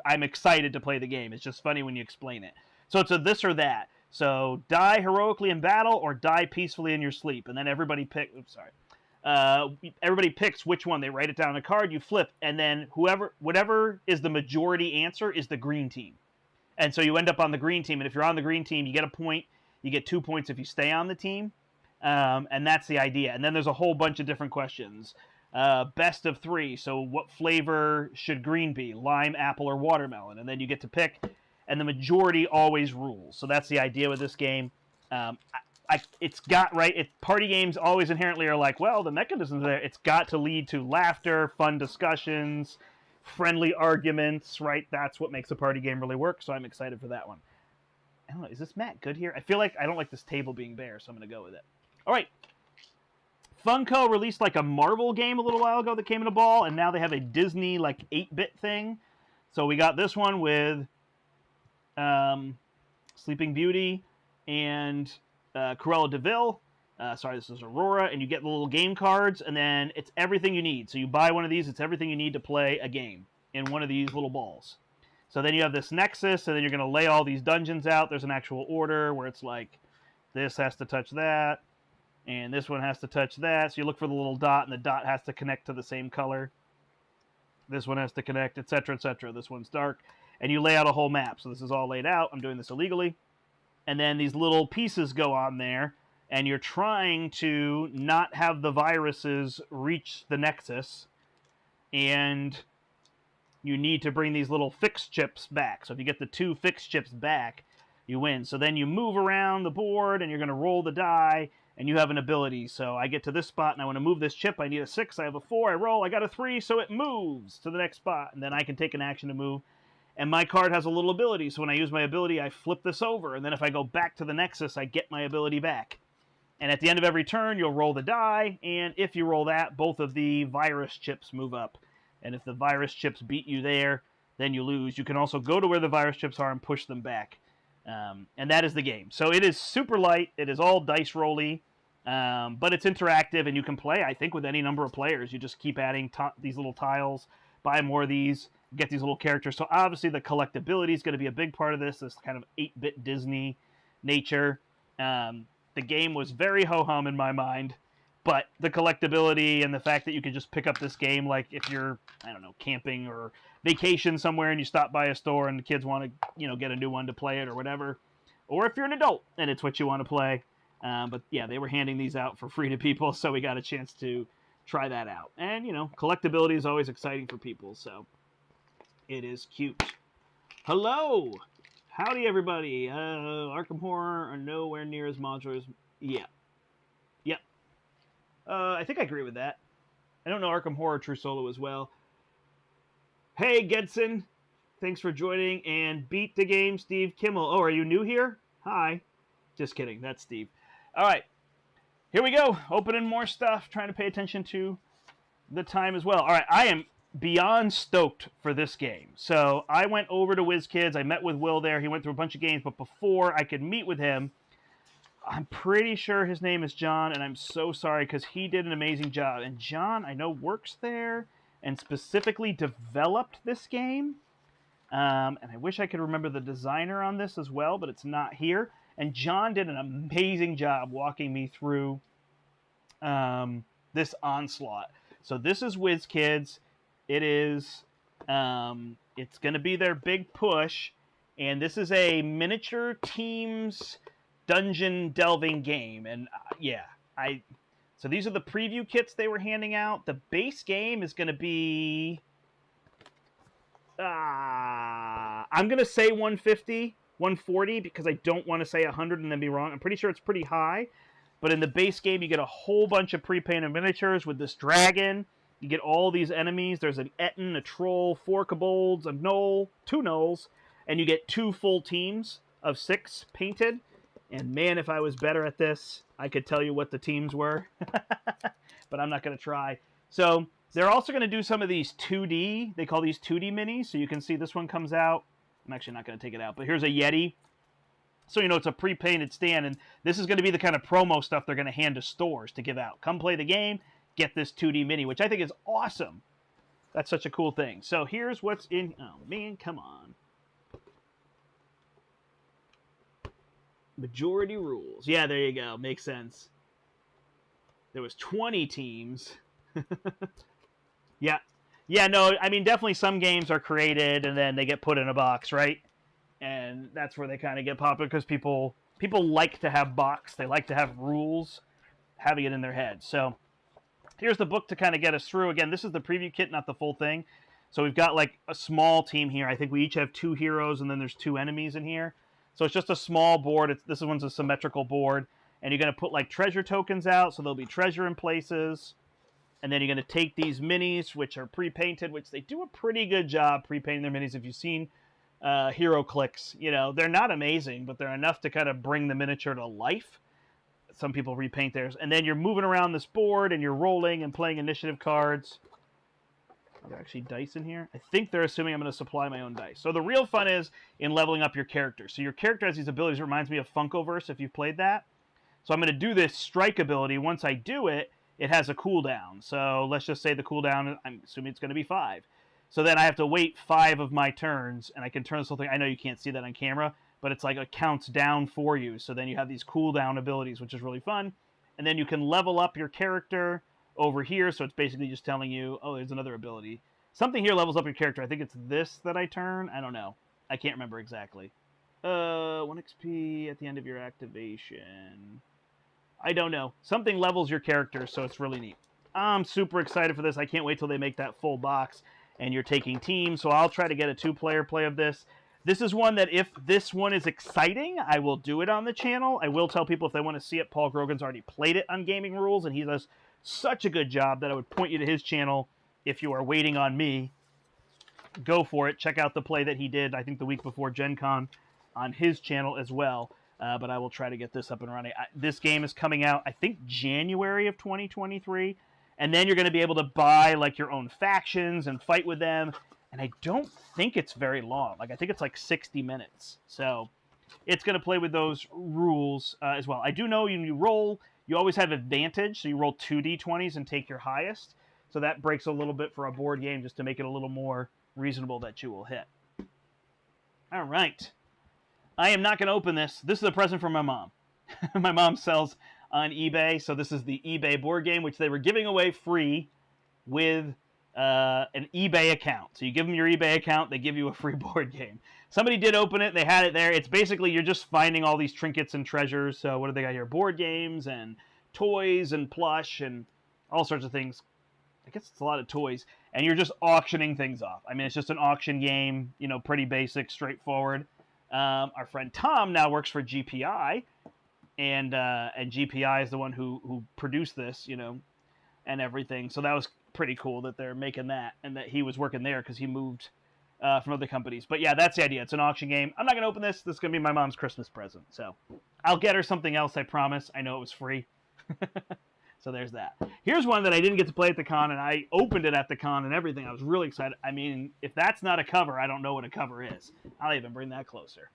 I'm excited to play the game. It's just funny when you explain it. So it's a this or that. So die heroically in battle or die peacefully in your sleep. And then everybody everybody picks which one. They write it down on a card, you flip, and then whatever is the majority answer is the green team. And so you end up on the green team, and if you're on the green team, you get a point. You get 2 points if you stay on the team. And that's the idea. And then there's a whole bunch of different questions. Best of 3. So what flavor should green be? Lime, apple, or watermelon? And then you get to pick, and the majority always rules. So that's the idea with this game. It's got, right, party games always inherently are like, well, the mechanism's there. It's got to lead to laughter, fun discussions, friendly arguments, right? That's what makes a party game really work, so I'm excited for that one. I don't know, is this mat good here? I feel like I don't like this table being bare, so I'm going to go with it. All right. Funko released like a Marvel game a little while ago that came in a ball, and now they have a Disney like 8-bit thing. So we got this one with Sleeping Beauty and Cruella de Vil. Sorry, this is Aurora, and you get the little game cards, and then it's everything you need. So you buy one of these, it's everything you need to play a game in one of these little balls. So then you have this Nexus, and then you're going to lay all these dungeons out. There's an actual order where it's like, this has to touch that, and this one has to touch that. So you look for the little dot, and the dot has to connect to the same color. This one has to connect, etc., etc. This one's dark. And you lay out a whole map. So this is all laid out. I'm doing this illegally. And then these little pieces go on there, and you're trying to not have the viruses reach the Nexus, and you need to bring these little fixed chips back. So if you get the 2 fixed chips back, you win. So then you move around the board, and you're going to roll the die, and you have an ability. So I get to this spot, and I want to move this chip. I need a 6. I have a 4. I roll. I got a 3, so it moves to the next spot, and then I can take an action to move. And my card has a little ability, so when I use my ability, I flip this over, and then if I go back to the Nexus, I get my ability back. And at the end of every turn, you'll roll the die, and if you roll that, both of the virus chips move up. And if the virus chips beat you there, then you lose. You can also go to where the virus chips are and push them back. And that is the game. So it is super light. It is all dice rolly, but it's interactive, and you can play, I think, with any number of players. You just keep adding these little tiles, buy more of these, get these little characters. So obviously the collectability is going to be a big part of this kind of 8-bit Disney nature. The game was very ho-hum in my mind, but the collectability and the fact that you can just pick up this game, like if you're, I don't know, camping or vacation somewhere and you stop by a store and the kids want to, get a new one to play it or whatever, or if you're an adult and it's what you want to play. But yeah, they were handing these out for free to people, so we got a chance to try that out. And, collectability is always exciting for people, so it is cute. Hello! Howdy, everybody. Arkham Horror are nowhere near as modular as... Yeah. Yep. I think I agree with that. I don't know Arkham Horror True Solo as well. Hey, Gedson. Thanks for joining. And beat the game, Steve Kimmel. Oh, are you new here? Hi. Just kidding. That's Steve. All right. Here we go. Opening more stuff. Trying to pay attention to the time as well. All right, I am beyond stoked for this game. So I went over to WizKids. I met with Will there. He went through a bunch of games, but before I could meet with him, I'm pretty sure his name is John, and I'm so sorry because he did an amazing job. And John, I know, works there and specifically developed this game. And I wish I could remember the designer on this as well, but it's not here. And John did an amazing job walking me through this onslaught. So this is WizKids. It is, it's going to be their big push, and this is a miniature teams dungeon delving game. And so these are the preview kits they were handing out. The base game is going to be, I'm going to say 150, 140, because I don't want to say 100 and then be wrong. I'm pretty sure it's pretty high. But in the base game, you get a whole bunch of pre-painted miniatures with this dragon. You get all these enemies. There's an Etten, a troll, 4 kobolds, a gnoll, 2 gnolls, and you get 2 full teams of 6 painted. And man, if I was better at this, I could tell you what the teams were. But I'm not going to try. So they're also going to do some of these 2D. They call these 2D minis. So you can see this one comes out. I'm actually not going to take it out. But here's a Yeti. So, you know, it's a pre-painted stand. And this is going to be the kind of promo stuff they're going to hand to stores to give out. Come play the game. Get this 2D mini, which I think is awesome. That's such a cool thing. So here's what's in... Oh, man, come on. Majority rules. Yeah, there you go. Makes sense. There was 20 teams. Yeah. Yeah, no, I mean, definitely some games are created and then they get put in a box, right? And that's where they kind of get popular because people like to have box. They like to have rules, having it in their head. So here's the book to kind of get us through. Again, this is the preview kit, not the full thing. So we've got like a small team here. I think we each have 2 heroes and then there's 2 enemies in here. So it's just a small board. This one's a symmetrical board. And you're going to put like treasure tokens out. So there'll be treasure in places. And then you're going to take these minis, which are pre-painted, which they do a pretty good job pre-painting their minis. If you've seen hero clicks, you know, they're not amazing, but they're enough to kind of bring the miniature to life. Some people repaint theirs. And then you're moving around this board and you're rolling and playing initiative cards. Are there actually dice in here? I think they're assuming I'm going to supply my own dice. So the real fun is in leveling up your character. So your character has these abilities. It reminds me of Funkoverse if you've played that. So I'm going to do this strike ability. Once I do it, it has a cooldown. So let's just say the cooldown, I'm assuming it's going to be 5. So then I have to wait 5 of my turns, and I can turn this whole thing. I know you can't see that on camera, but it's like it counts down for you. So then you have these cooldown abilities, which is really fun. And then you can level up your character over here. So it's basically just telling you, oh, there's another ability. Something here levels up your character. I think it's this that I turn. I don't know. I can't remember exactly. 1 XP at the end of your activation. I don't know. Something levels your character, so it's really neat. I'm super excited for this. I can't wait till they make that full box. And you're taking teams, so I'll try to get a 2-player play of this. This is one that if this one is exciting, I will do it on the channel. I will tell people if they want to see it. Paul Grogan's already played it on Gaming Rules, and he does such a good job that I would point you to his channel if you are waiting on me. Go for it. Check out the play that he did, I think, the week before GenCon on his channel as well. But I will try to get this up and running. This game is coming out, I think, January of 2023. And then you're going to be able to buy like your own factions and fight with them. And I don't think it's very long. Like I think it's like 60 minutes. So it's going to play with those rules as well. I do know when you roll, you always have advantage. So you roll 2d20s and take your highest. So that breaks a little bit for a board game just to make it a little more reasonable that you will hit. All right. I am not going to open this. This is a present from my mom. My mom sells on eBay. So this is the eBay board game, which they were giving away free with an eBay account. So you give them your eBay account, they give you a free board game. Somebody did open it. They had it there. It's basically you're just finding all these trinkets and treasures. So what do they got here? Board games and toys and plush and all sorts of things. I guess it's a lot of toys. And you're just auctioning things off. I mean, it's just an auction game, you know, pretty basic, straightforward. Our friend Tom now works for GPI, and GPI is the one who produced this, you know, and everything. So that was pretty cool that they're making that, and that he was working there because he moved from other companies. But yeah, that's the idea. It's an auction game. I'm not going to open this. This is going to be my mom's Christmas present. So I'll get her something else, I promise. I know it was free. So there's that. Here's one that I didn't get to play at the con, and I opened it at the con and everything. I was really excited. I mean, if that's not a cover, I don't know what a cover is. I'll even bring that closer.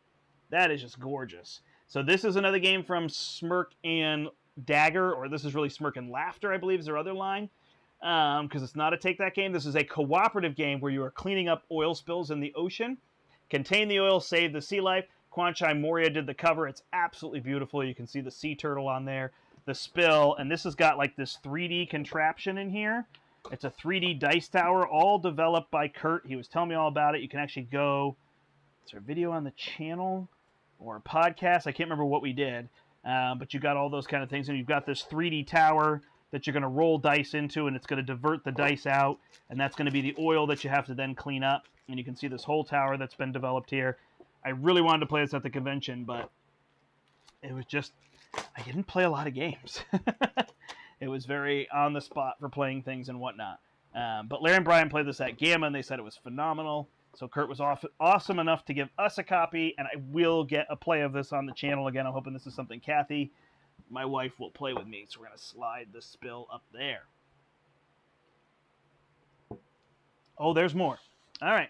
That is just gorgeous. So this is another game from Smirk and Dagger, or this is really Smirk and Laughter, I believe is their other line, because it's not a Take That game. This is a cooperative game where you are cleaning up oil spills in the ocean. Contain the oil, save the sea life. Kwanchai Moria did the cover. It's absolutely beautiful. You can see the sea turtle on there, the spill, and this has got like this 3D contraption in here. It's a 3D dice tower, all developed by Kurt. He was telling me all about it. You can actually go, is there a video on the channel or a podcast? I can't remember what we did, but you got all those kind of things, and you've got this 3D tower that you're going to roll dice into, and it's going to divert the dice out, and that's going to be the oil that you have to then clean up. And you can see this whole tower that's been developed here. I really wanted to play this at the convention, but it was just, I didn't play a lot of games. It was very on the spot for playing things and whatnot. But Larry and Brian played this at Gamma, and they said it was phenomenal. So Kurt was awesome enough to give us a copy, and I will get a play of this on the channel again. I'm hoping this is something Kathy, my wife, will play with me. So we're going to slide the spill up there. Oh, there's more. All right.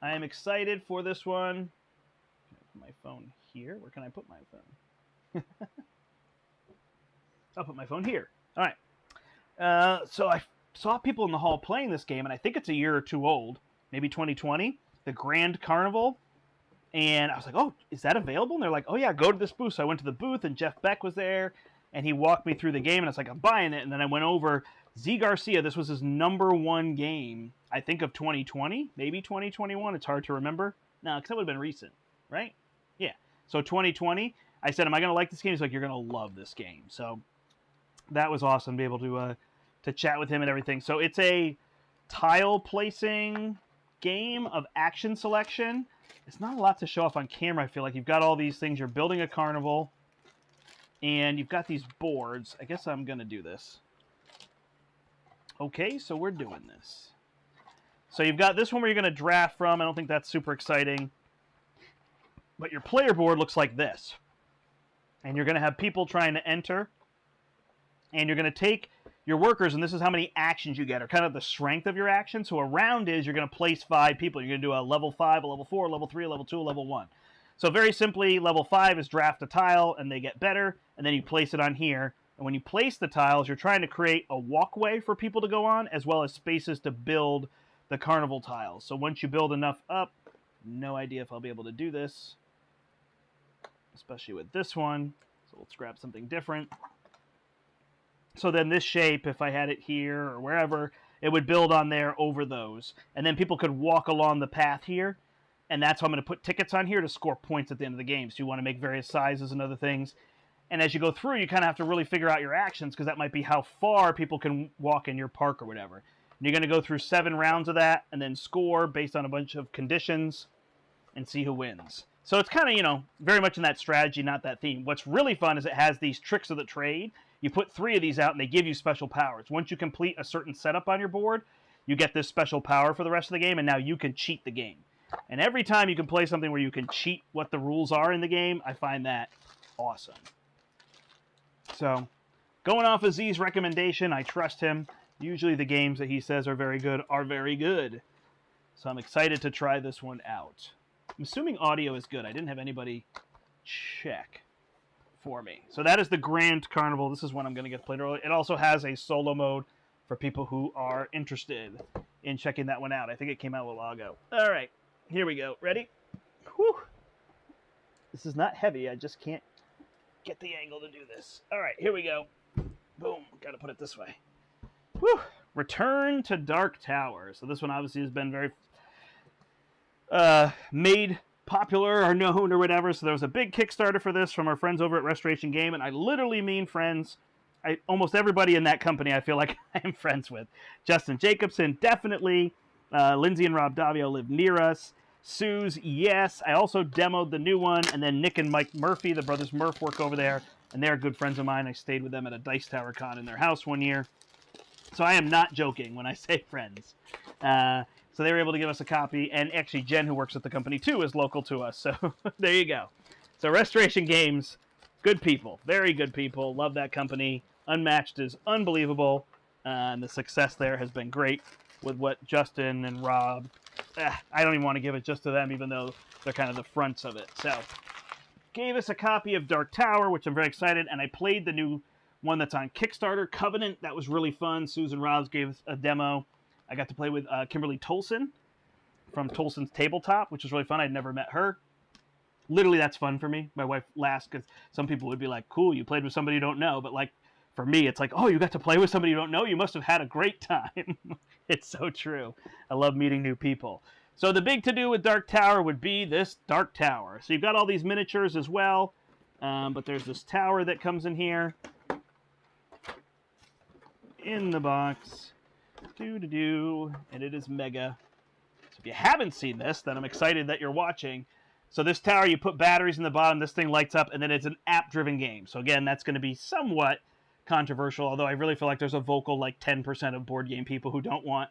I am excited for this one. Can I put my phone here? Where can I put my phone? I'll put my phone here. All right. So I saw people in the hall playing this game, and I think it's a year or two old, maybe 2020, the Grand Carnival. And I was like, oh, is that available? And they're like, oh, yeah, go to this booth. So I went to the booth, and Jeff Beck was there, and he walked me through the game, and I was like, I'm buying it. And then I went over. Z Garcia, this was his #1 game, I think, of 2020, maybe 2021. It's hard to remember. No, because that would have been recent, right? Yeah. So 2020, I said, am I going to like this game? He's like, you're going to love this game. So that was awesome to be able to chat with him and everything. So it's a tile placing game of action selection. It's not a lot to show off on camera, I feel like. You've got all these things. You're building a carnival, and you've got these boards. I guess I'm going to do this. Okay, so we're doing this. So you've got this one where you're going to draft from. I don't think that's super exciting. But your player board looks like this. And you're going to have people trying to enter. And you're going to take your workers, and this is how many actions you get, or kind of the strength of your action. So a round is you're going to place 5 people. You're going to do a level 5, a level 4, a level 3, a level 2, a level 1. So very simply, level 5 is draft a tile, and they get better. And then you place it on here. And when you place the tiles, you're trying to create a walkway for people to go on, as well as spaces to build the carnival tiles. So once you build enough up, no idea if I'll be able to do this, especially with this one. So let's grab something different. So then this shape, if I had it here or wherever, it would build on there over those. And then people could walk along the path here. And that's how I'm going to put tickets on here to score points at the end of the game. So you want to make various sizes and other things. And as you go through, you kind of have to really figure out your actions, because that might be how far people can walk in your park or whatever. And you're going to go through 7 rounds of that and then score based on a bunch of conditions and see who wins. So it's kind of, very much in that strategy, not that theme. What's really fun is it has these tricks of the trade. You put 3 of these out, and they give you special powers. Once you complete a certain setup on your board, you get this special power for the rest of the game, and now you can cheat the game. And every time you can play something where you can cheat what the rules are in the game, I find that awesome. So, going off of Z's recommendation, I trust him. Usually the games that he says are very good are very good. So I'm excited to try this one out. I'm assuming audio is good. I didn't have anybody check for me. So that is the Grand Carnival. This is one I'm going to get played early. It also has a solo mode for people who are interested in checking that one out. I think it came out a little while ago. All right, here we go. Ready? Whew. This is not heavy. I just can't get the angle to do this. All right, here we go. Boom. Got to put it this way. Whew. Return to Dark Tower. So this one obviously has been very made popular or known or whatever. So there was a big Kickstarter for this from our friends over at Restoration Game, and I literally mean friends. Almost everybody in that company I feel like I'm friends with. Justin Jacobson, definitely. Lindsay and Rob Davio live near us. Sue's, yes. I also demoed the new one, and then Nick and Mike Murphy, the brothers Murph, work over there, and they're good friends of mine. I stayed with them at a Dice Tower Con in their house one year. So I am not joking when I say friends. So they were able to give us a copy, and actually Jen, who works at the company too, is local to us. So there you go. So Restoration Games, good people, very good people. Love that company. Unmatched is unbelievable, and the success there has been great with what Justin and Rob, I don't even want to give it just to them, even though they're kind of the fronts of it. So, gave us a copy of Dark Tower, which I'm very excited, and I played the new one that's on Kickstarter, Covenant. That was really fun. Susan Robs gave us a demo. I got to play with Kimberly Tolson from Tolson's Tabletop, which was really fun. I'd never met her. Literally, that's fun for me. My wife laughs because some people would be like, cool, you played with somebody you don't know. But like for me, it's like, oh, you got to play with somebody you don't know? You must have had a great time. It's so true. I love meeting new people. So the big to-do with Dark Tower would be this Dark Tower. So you've got all these miniatures as well. But there's this tower that comes in here. In the box. And it is mega. So if you haven't seen this, then I'm excited that you're watching. So this tower, you put batteries in the bottom, this thing lights up, and then it's an app-driven game. So again, that's going to be somewhat controversial, although I really feel like there's a vocal like 10% of board game people who don't want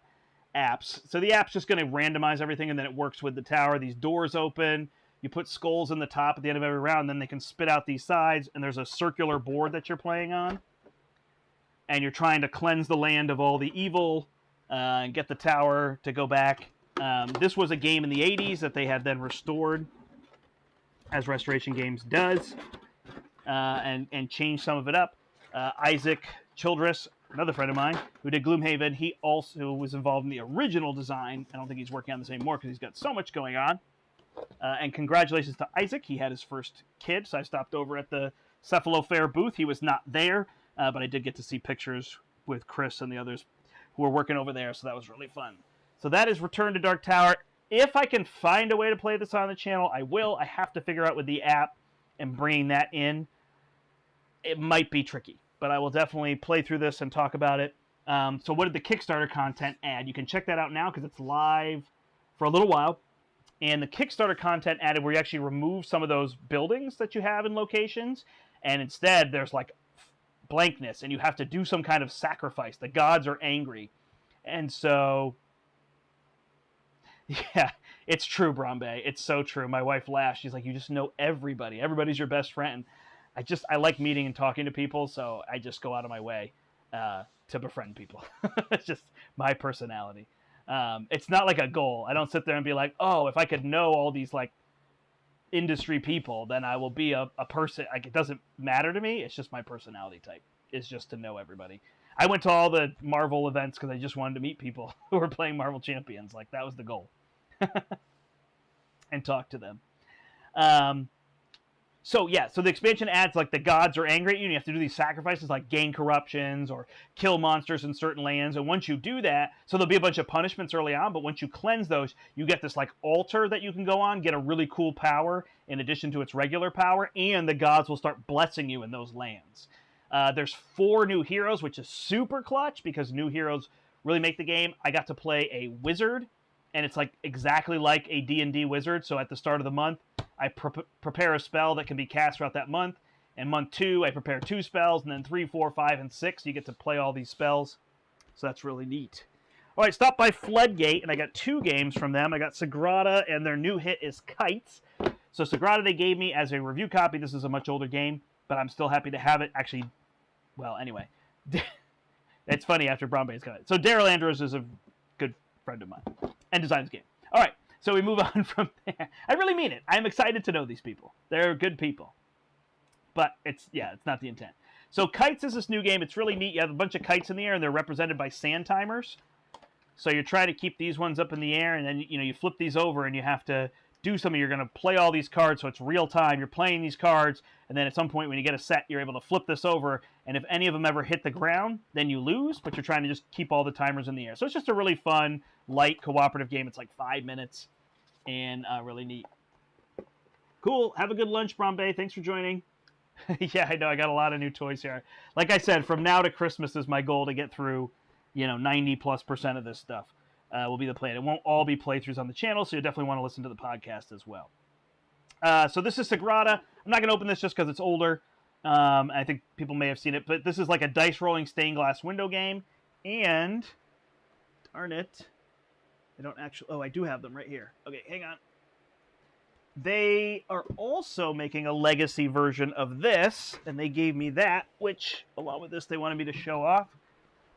apps. So the app's just going to randomize everything, and then it works with the tower. These doors open. You put skulls in the top at the end of every round, and then they can spit out these sides, and there's a circular board that you're playing on. And you're trying to cleanse the land of all the evil and get the tower to go back. This was a game in the 80s that they had then restored, as Restoration Games does, and changed some of it up. Isaac Childress, another friend of mine, who did Gloomhaven, he also was involved in the original design. I don't think he's working on this anymore because he's got so much going on. And congratulations to Isaac. He had his first kid, so I stopped over at the Cephalo Fair booth. He was not there. But I did get to see pictures with Chris and the others who were working over there, so that was really fun. So that is Return to Dark Tower. If I can find a way to play this on the channel, I will. I have to figure out with the app and bringing that in. It might be tricky, but I will definitely play through this and talk about it. So what did the Kickstarter content add? You can check that out now because it's live for a little while. And the Kickstarter content added where you actually remove some of those buildings that you have in locations, and instead there's like blankness, and you have to do some kind of sacrifice. The gods are angry. And so, yeah, it's true, Brombe. It's so true. My wife laughs. She's like, you just know everybody. Everybody's your best friend. I like meeting and talking to people, so I just go out of my way to befriend people. It's just my personality. It's not like a goal. I don't sit there and be like, oh, if I could know all these, like, industry people, then I will be a person. Like, it doesn't matter to me. It's just my personality type. It's just to know everybody. I went to all the Marvel events because I just wanted to meet people who were playing Marvel Champions. Like, that was the goal. And talk to them. So the expansion adds, like, the gods are angry at you, and you have to do these sacrifices, like gain corruptions or kill monsters in certain lands. And once you do that, so there'll be a bunch of punishments early on, but once you cleanse those, you get this, like, altar that you can go on, get a really cool power in addition to its regular power, and the gods will start blessing you in those lands. There's 4 new heroes, which is super clutch because new heroes really make the game. I got to play a wizard, and it's like exactly like a D&D wizard. So at the start of the month, I prepare a spell that can be cast throughout that month. And month 2, I prepare 2 spells, and then 3, 4, 5, and 6. You get to play all these spells. So that's really neat. All right, stop by Floodgate, and I got 2 games from them. I got Sagrada, and their new hit is Kites. So Sagrada they gave me as a review copy. This is a much older game, but I'm still happy to have it. Actually, well, anyway. It's funny after Brombe's got it. So Daryl Andrews is a good friend of mine and designs the game. All right. So we move on from there. I really mean it. I'm excited to know these people. They're good people. But it's not the intent. So Kites is this new game. It's really neat. You have a bunch of kites in the air, and they're represented by sand timers. So you're trying to keep these ones up in the air, and then you flip these over, and you have to do something. You're going to play all these cards, so it's real time. You're playing these cards, and then at some point when you get a set, you're able to flip this over, and if any of them ever hit the ground, then you lose, but you're trying to just keep all the timers in the air. So it's just a really fun, light, cooperative game. It's like 5 minutes, and really neat. Cool. Have a good lunch, Brombe. Thanks for joining. Yeah, I know. I got a lot of new toys here. Like I said, from now to Christmas is my goal to get through, 90+% of this stuff. Will be the plan. It won't all be playthroughs on the channel, so you definitely want to listen to the podcast as well. So this is Sagrada. I'm not going to open this just because it's older. I think people may have seen it, but this is like a dice rolling stained glass window game. And, darn it, I don't actually... Oh, I do have them right here. Okay, hang on. they are also making a legacy version of this, and they gave me that, which, along with this, they wanted me to show off.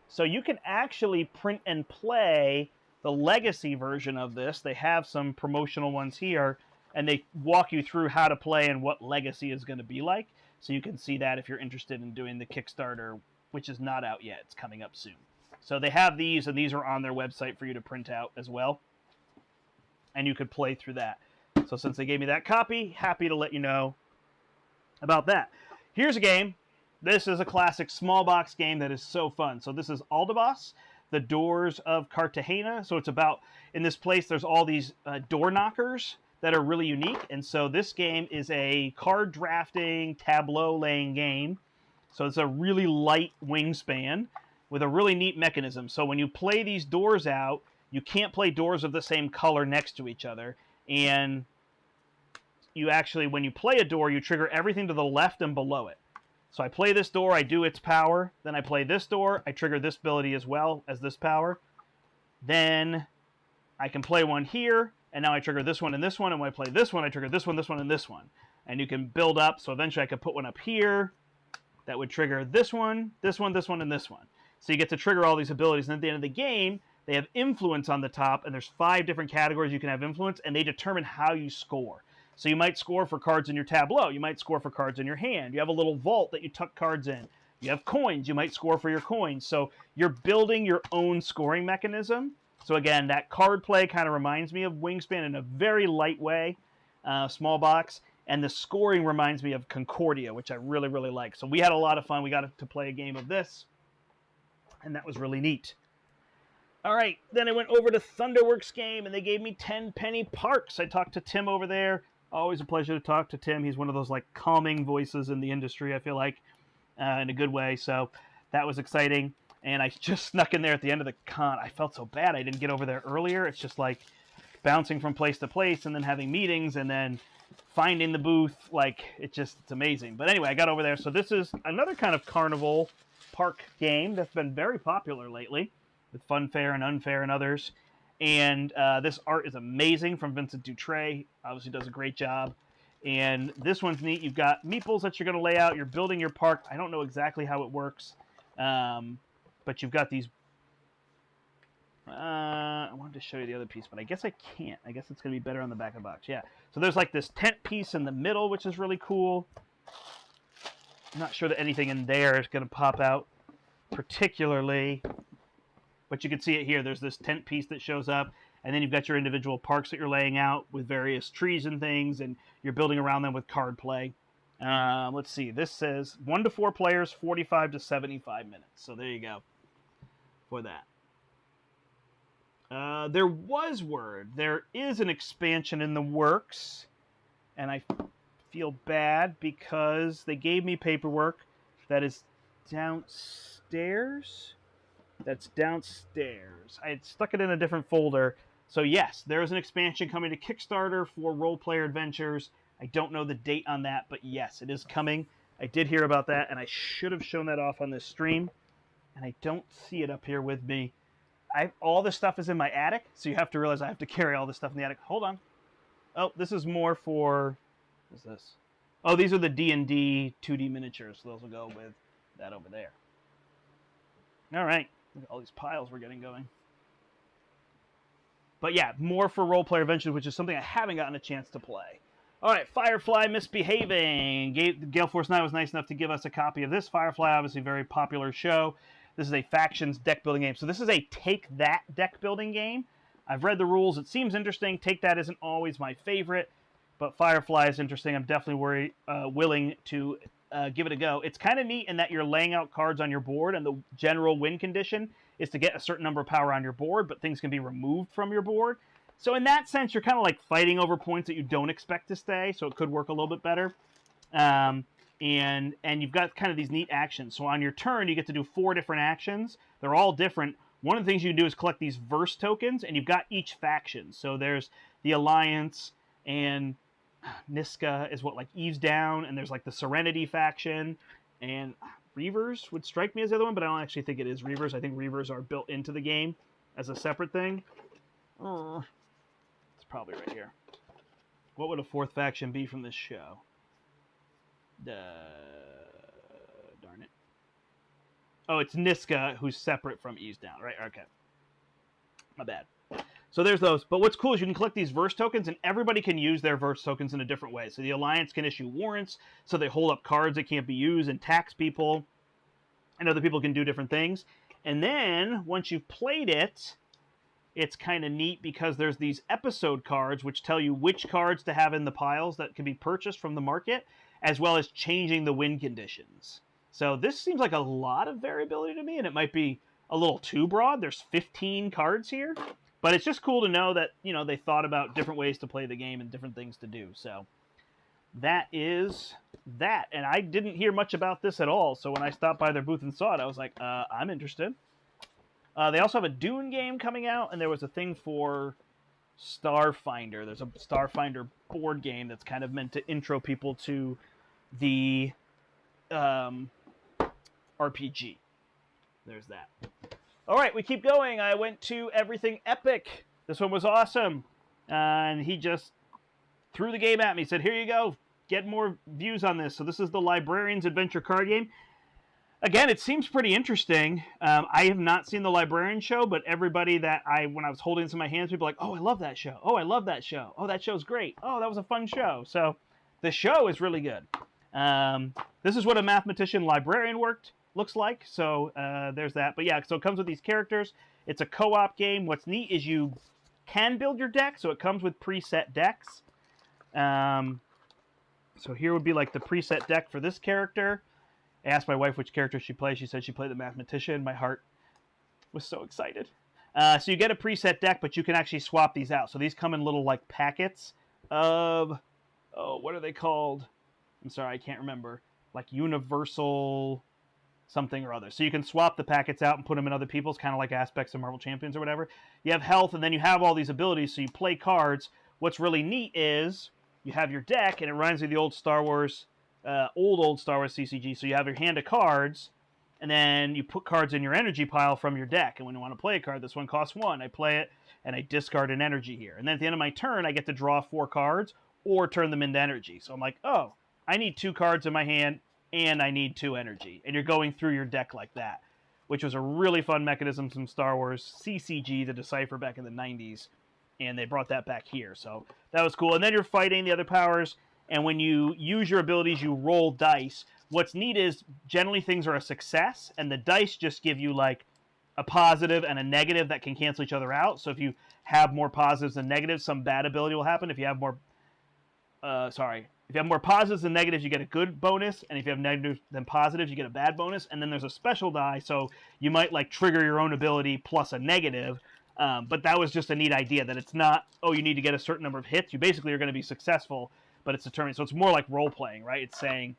So you can actually print and play the legacy version of this. They have some promotional ones here, and they walk you through how to play and what legacy is going to be like. So you can see that if you're interested in doing the Kickstarter, which is not out yet. It's coming up soon. So they have these, and these are on their website for you to print out as well. And you could play through that. So since they gave me that copy, happy to let you know about that. Here's a game. This is a classic small box game that is so fun. So this is Aldebars, the Doors of Cartagena. So it's about, in this place, there's all these door knockers that are really unique. And so this game is a card drafting, tableau laying game. So it's a really light wingspan with a really neat mechanism. So when you play these doors out, you can't play doors of the same color next to each other. And you actually, when you play a door, you trigger everything to the left and below it. So I play this door, I do its power. Then I play this door, I trigger this ability as well as this power. Then I can play one here, and now I trigger this one and this one. And when I play this one, I trigger this one, and this one. And you can build up, so eventually I could put one up here that would trigger this one, this one, this one, and this one. So you get to trigger all these abilities. And at the end of the game, they have influence on the top, and there's 5 different categories you can have influence, and they determine how you score. So you might score for cards in your tableau. You might score for cards in your hand. You have a little vault that you tuck cards in. You have coins. You might score for your coins. So you're building your own scoring mechanism. So again, that card play kind of reminds me of Wingspan in a very light way, small box. And the scoring reminds me of Concordia, which I really, really like. So we had a lot of fun. We got to play a game of this, and that was really neat. All right, then I went over to Thunderworks Game, and they gave me 10 penny parks. I talked to Tim over there. Always a pleasure to talk to Tim. He's one of those like calming voices in the industry, I feel like, in a good way. So that was exciting. And I just snuck in there at the end of the con. I felt so bad I didn't get over there earlier. It's just like bouncing from place to place and then having meetings and then finding the booth. Like, it's amazing. But anyway, I got over there. So this is another kind of carnival park game that's been very popular lately with Funfair and Unfair and others. And this art is amazing from Vincent Dutray. Obviously does a great job. And this one's neat. You've got meeples that you're going to lay out. You're building your park. I don't know exactly how it works. But you've got these... I wanted to show you the other piece, but I guess I can't. I guess it's going to be better on the back of the box. Yeah. So there's like this tent piece in the middle, which is really cool. I'm not sure that anything in there is going to pop out particularly. But you can see it here. There's this tent piece that shows up, and then you've got your individual parks that you're laying out with various trees and things, and you're building around them with card play. Let's see. This says 1 to 4 players, 45 to 75 minutes. So there you go for that. There was word. There is an expansion in the works, and I feel bad because they gave me paperwork that is downstairs. That's downstairs. I had stuck it in a different folder. So yes, there is an expansion coming to Kickstarter for Role Player Adventures. I don't know the date on that, but yes, it is coming. I did hear about that, and I should have shown that off on this stream. And I don't see it up here with me. All this stuff is in my attic, so you have to realize I have to carry all this stuff in the attic. Hold on. Oh, this is more for... What's this? Oh, these are the D&D 2D miniatures, so those will go with that over there. All right. Look at all these piles we're getting going. But yeah, more for Role Player Adventures, which is something I haven't gotten a chance to play. All right, Firefly Misbehaving. Gale Force 9 was nice enough to give us a copy of this. Firefly, obviously a very popular show. This is a factions deck building game. So this is a Take That deck building game. I've read the rules. It seems interesting. Take That isn't always my favorite, but Firefly is interesting. I'm definitely willing to give it a go. It's kind of neat in that you're laying out cards on your board, and the general win condition is to get a certain number of power on your board, but things can be removed from your board. So in that sense, you're kind of like fighting over points that you don't expect to stay, so it could work a little bit better. And you've got kind of these neat actions. So on your turn, you get to do 4 different actions. They're all different. One of the things you can do is collect these verse tokens, and you've got each faction. So there's the Alliance, and Niska is what, like Eve's Down, and there's like the Serenity faction, and Reavers would strike me as the other one, but I don't actually think it is Reavers. I think Reavers are built into the game as a separate thing. It's probably right here. What would a fourth faction be from this show? Darn it. Oh, it's Niska, who's separate from Ease Down, right? Okay. My bad. So there's those. But what's cool is you can collect these verse tokens, and everybody can use their verse tokens in a different way. So the Alliance can issue warrants, so they hold up cards that can't be used and tax people. And other people can do different things. And then, once you've played it, it's kind of neat because there's these episode cards which tell you which cards to have in the piles that can be purchased from the market, as well as changing the win conditions. So this seems like a lot of variability to me, and it might be a little too broad. There's 15 cards here. But it's just cool to know that, you know, they thought about different ways to play the game and different things to do. So that is that. And I didn't hear much about this at all. So when I stopped by their booth and saw it, I was like, I'm interested. They also have a Dune game coming out, and there was a thing for Starfinder. There's a Starfinder board game that's kind of meant to intro people to the RPG. There's that. All right, we keep going. I went to Everything Epic. This one was awesome. And he just threw the game at me. Said, here you go. Get more views on this. So this is the Librarians Adventure card game. Again, it seems pretty interesting. I have not seen the Librarian show, but everybody that when I was holding this in my hands, people were like, oh, I love that show. Oh, I love that show. Oh, that show's great. Oh, that was a fun show. So the show is really good. This is what a mathematician librarian looks like. So there's that. But yeah, so it comes with these characters. It's a co-op game. What's neat is you can build your deck. So it comes with preset decks. So here would be like the preset deck for this character. I asked my wife which character she plays. She said she played the mathematician. My heart was so excited. So you get a preset deck, but you can actually swap these out. So these come in little like packets of, what are they called? I'm sorry, I can't remember. Like universal something or other. So you can swap the packets out and put them in other people's, kind of like aspects of Marvel Champions or whatever. You have health, and then you have all these abilities, so you play cards. What's really neat is you have your deck, and it reminds me of the old Star Wars, old Star Wars CCG. So you have your hand of cards, and then you put cards in your energy pile from your deck. And when you want to play a card, this one costs 1. I play it, and I discard an energy here. And then at the end of my turn, I get to draw 4 cards or turn them into energy. So I'm like, oh, I need 2 cards in my hand, and I need 2 energy. And you're going through your deck like that, which was a really fun mechanism from Star Wars CCG, the Decipher back in the 90s. And they brought that back here. So that was cool. And then you're fighting the other powers. And when you use your abilities, you roll dice. What's neat is generally things are a success. And the dice just give you like a positive and a negative that can cancel each other out. So if you have more positives than negatives, some bad ability will happen. If you have more... If you have more positives than negatives, you get a good bonus, and if you have negatives than positives, you get a bad bonus. And then there's a special die, so you might like trigger your own ability plus a negative. But that was just a neat idea that it's not, oh, you need to get a certain number of hits. You basically are going to be successful, but it's determined. So it's more like role playing, right? It's saying,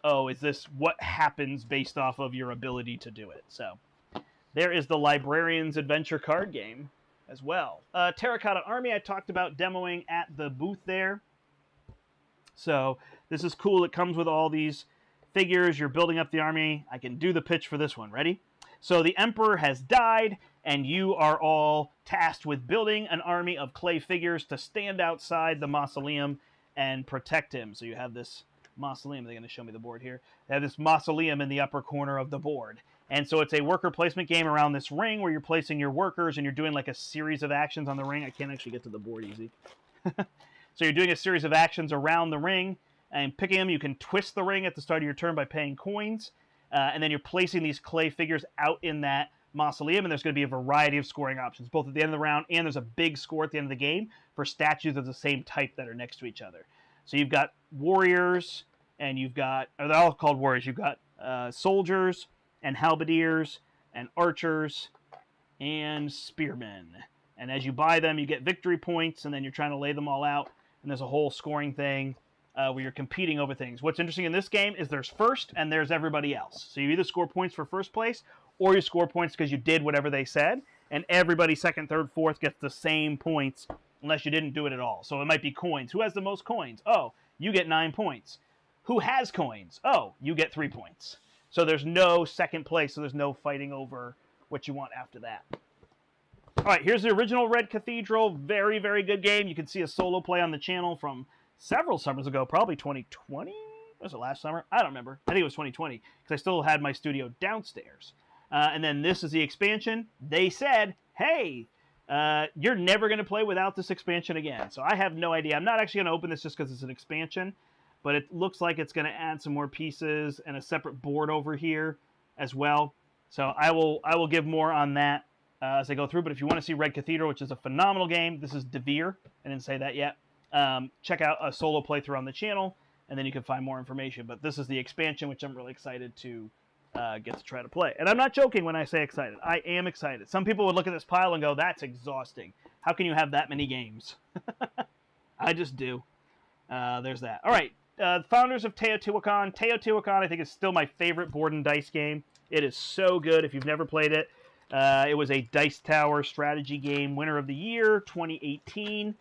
oh, is this what happens based off of your ability to do it? So there is the Librarians Adventure card game as well. Terracotta Army, I talked about demoing at the booth there. So this is cool. It comes with all these figures. You're building up the army. I can do the pitch for this one. Ready? So the Emperor has died, and you are all tasked with building an army of clay figures to stand outside the mausoleum and protect him. So you have this mausoleum. They're going to show me the board here. They have this mausoleum in the upper corner of the board. And so it's a worker placement game around this ring where you're placing your workers, and you're doing like a series of actions on the ring. I can't actually get to the board easy. So you're doing a series of actions around the ring and picking them. You can twist the ring at the start of your turn by paying coins. And then you're placing these clay figures out in that mausoleum. And there's going to be a variety of scoring options, both at the end of the round, and there's a big score at the end of the game for statues of the same type that are next to each other. So you've got warriors, and you've got, or they're all called warriors. You've got soldiers and halberdiers and archers and spearmen. And as you buy them, you get victory points, and then you're trying to lay them all out. And there's a whole scoring thing where you're competing over things. What's interesting in this game is there's first and there's everybody else. So you either score points for first place or you score points because you did whatever they said. And everybody second, third, fourth gets the same points unless you didn't do it at all. So it might be coins. Who has the most coins? Oh, you get 9 points. Who has coins? Oh, you get 3 points. So there's no second place, so there's no fighting over what you want after that. All right, here's the original Red Cathedral. Very, very good game. You can see a solo play on the channel from several summers ago, probably 2020. Was it last summer? I don't remember. I think it was 2020 because I still had my studio downstairs. And then this is the expansion. They said, hey, you're never going to play without this expansion again. So I have no idea. I'm not actually going to open this just because it's an expansion, but it looks like it's going to add some more pieces and a separate board over here as well. So I will give more on that as I go through. But if you want to see Red Cathedral, which is a phenomenal game, this is Devere. I didn't say that yet. Check out a solo playthrough on the channel, and then you can find more information. But this is the expansion, which I'm really excited to get to try to play. And I'm not joking when I say excited. I am excited. Some people would look at this pile and go, that's exhausting. How can you have that many games? I just do. There's that. All right. Founders of Teotihuacan. Teotihuacan, I think, is still my favorite board and dice game. It is so good if you've never played it. It was a Dice Tower strategy game. Winner of the Year, 2018.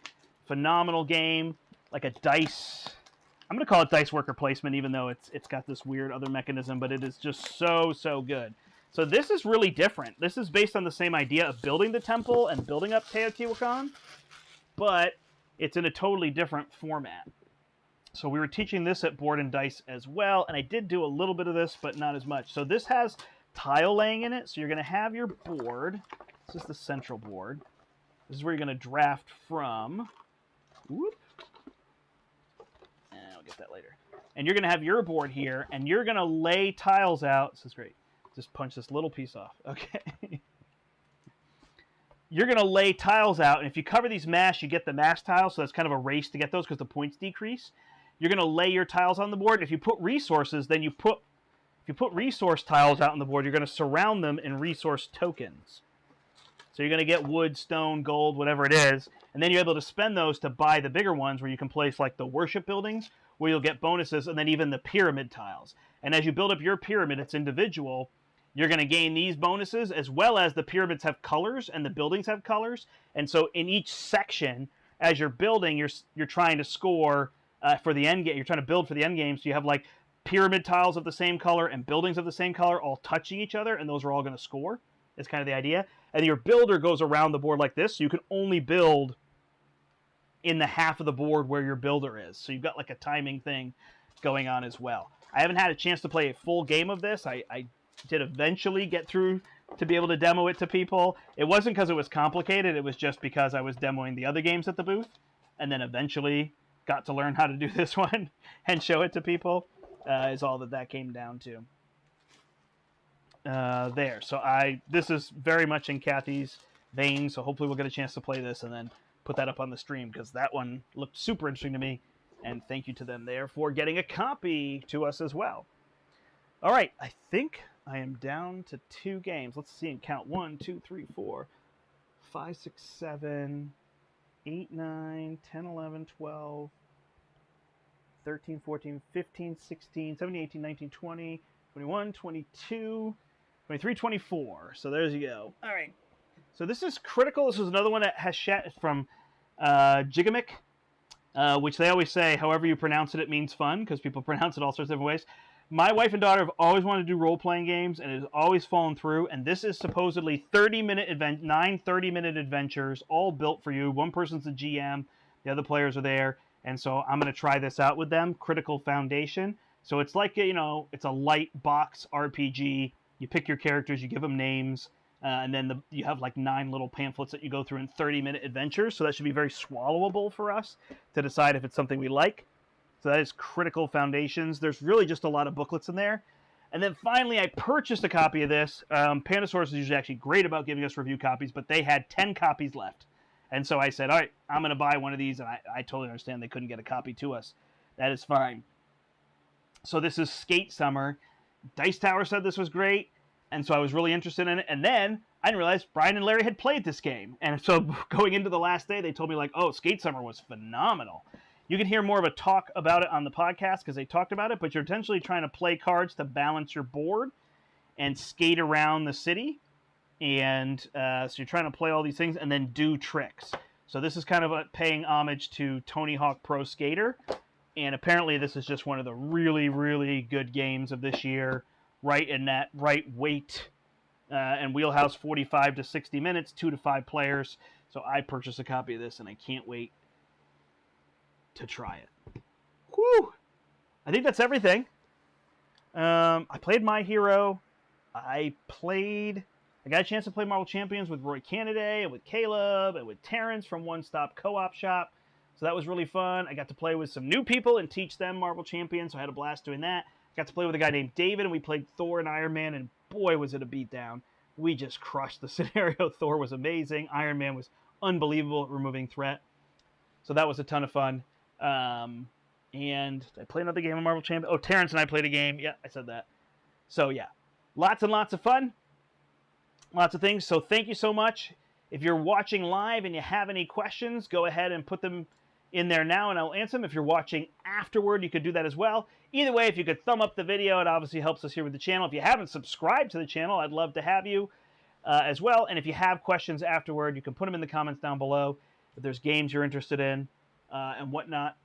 Phenomenal game. Like a dice... I'm going to call it dice worker placement, even though it's got this weird other mechanism, but it is just so good. So this is really different. This is based on the same idea of building the temple and building up Teotihuacan, but it's in a totally different format. So we were teaching this at Board and Dice as well, and I did do a little bit of this, but not as much. So this has tile laying in it, so you're going to have your board. This is the central board. This is where you're going to draft from. Whoop. I'll get that later. And you're going to have your board here, and you're going to lay tiles out. This is great. Just punch this little piece off. Okay. You're going to lay tiles out, and if you cover these mash, you get the mash tiles, so that's kind of a race to get those because the points decrease. You're going to lay your tiles on the board. If you put resources, then if you put resource tiles out on the board, you're going to surround them in resource tokens. So you're going to get wood, stone, gold, whatever it is, and then you're able to spend those to buy the bigger ones where you can place like the worship buildings where you'll get bonuses, and then even the pyramid tiles. And as you build up your pyramid, it's individual, you're going to gain these bonuses as well as the pyramids have colors and the buildings have colors. And so in each section, as you're building, you're trying to score for the end game. You're trying to build for the end game, so you have like pyramid tiles of the same color and buildings of the same color all touching each other, and those are all going to score. Is kind of the idea. And your builder goes around the board like this, so you can only build in the half of the board where your builder is. So you've got like a timing thing going on as well. I haven't had a chance to play a full game of this. I did eventually get through to be able to demo it to people. It wasn't because it was complicated. It was just because I was demoing the other games at the booth, and then eventually got to learn how to do this one and show it to people, is all that came down to. There. So this is very much in Kathy's vein, so hopefully we'll get a chance to play this and then put that up on the stream, because that one looked super interesting to me, and thank you to them there for getting a copy to us as well. All right, I think I am down to 2 games. Let's see and count. 1, 2, 3, 4, 5, 6, 7, 8, 9, 10, 11, 12, 13, 14, 15, 16, 17, 18, 19, 20, 21, 22, 23, 24. So there you go. All right. So this is Critical. This is another one that has chat from Gigamic, which they always say, however you pronounce it, it means fun, because people pronounce it all sorts of different ways. My wife and daughter have always wanted to do role-playing games, and it has always fallen through, and this is supposedly 9 30-minute adventures, all built for you. One person's the GM, the other players are there, and so I'm going to try this out with them, Critical Foundation. So it's like, it's a light box RPG. You pick your characters, you give them names, and then you have like 9 little pamphlets that you go through in 30-minute adventures. So that should be very swallowable for us to decide if it's something we like. So that is Critical Foundations. There's really just a lot of booklets in there. And then finally, I purchased a copy of this. Pandasaurus is usually actually great about giving us review copies, but they had 10 copies left. And so I said, all right, I'm going to buy one of these. And I totally understand they couldn't get a copy to us. That is fine. So this is Skate Summer. Dice Tower said this was great, and so I was really interested in it. And then I didn't realize Brian and Larry had played this game. And so going into the last day, they told me, like, oh, Skate Summer was phenomenal. You can hear more of a talk about it on the podcast because they talked about it, but you're potentially trying to play cards to balance your board and skate around the city. And so you're trying to play all these things and then do tricks. So this is kind of paying homage to Tony Hawk Pro Skater. And apparently this is just one of the really, really good games of this year, right in that right weight and wheelhouse, 45 to 60 minutes, 2 to 5 players. So I purchased a copy of this, and I can't wait to try it. Whew! I think that's everything. I played My Hero. I got a chance to play Marvel Champions with Roy Cannaday and with Caleb and with Terrence from One Stop Co-op Shop. So that was really fun. I got to play with some new people and teach them Marvel Champions, so I had a blast doing that. I got to play with a guy named David, and we played Thor and Iron Man, and boy, was it a beatdown. We just crushed the scenario. Thor was amazing. Iron Man was unbelievable at removing threat. So that was a ton of fun. And did I play another game of Marvel Champions? Oh, Terrence and I played a game. Yeah, I said that. So yeah, lots and lots of fun. Lots of things. So thank you so much. If you're watching live and you have any questions, go ahead and put them in there now and I'll answer them. If you're watching afterward, you could do that as well. Either way, if you could thumb up the video, it obviously helps us here with the channel. If you haven't subscribed to the channel, I'd love to have you as well. And if you have questions afterward, you can put them in the comments down below. If there's games you're interested in and whatnot.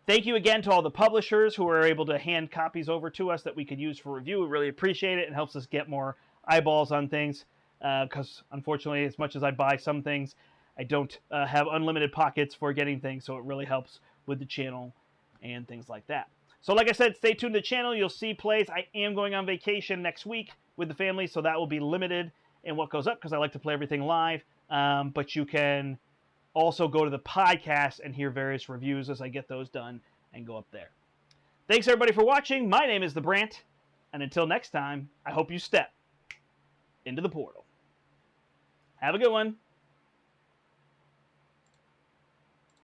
Thank you again to all the publishers who are able to hand copies over to us that we could use for review. We really appreciate it. It helps us get more eyeballs on things because, unfortunately, as much as I buy some things, I don't have unlimited pockets for getting things, so it really helps with the channel and things like that. So like I said, stay tuned to the channel. You'll see plays. I am going on vacation next week with the family, so that will be limited in what goes up because I like to play everything live. But you can also go to the podcast and hear various reviews as I get those done and go up there. Thanks, everybody, for watching. My name is the Brandt, and until next time, I hope you step into the portal. Have a good one.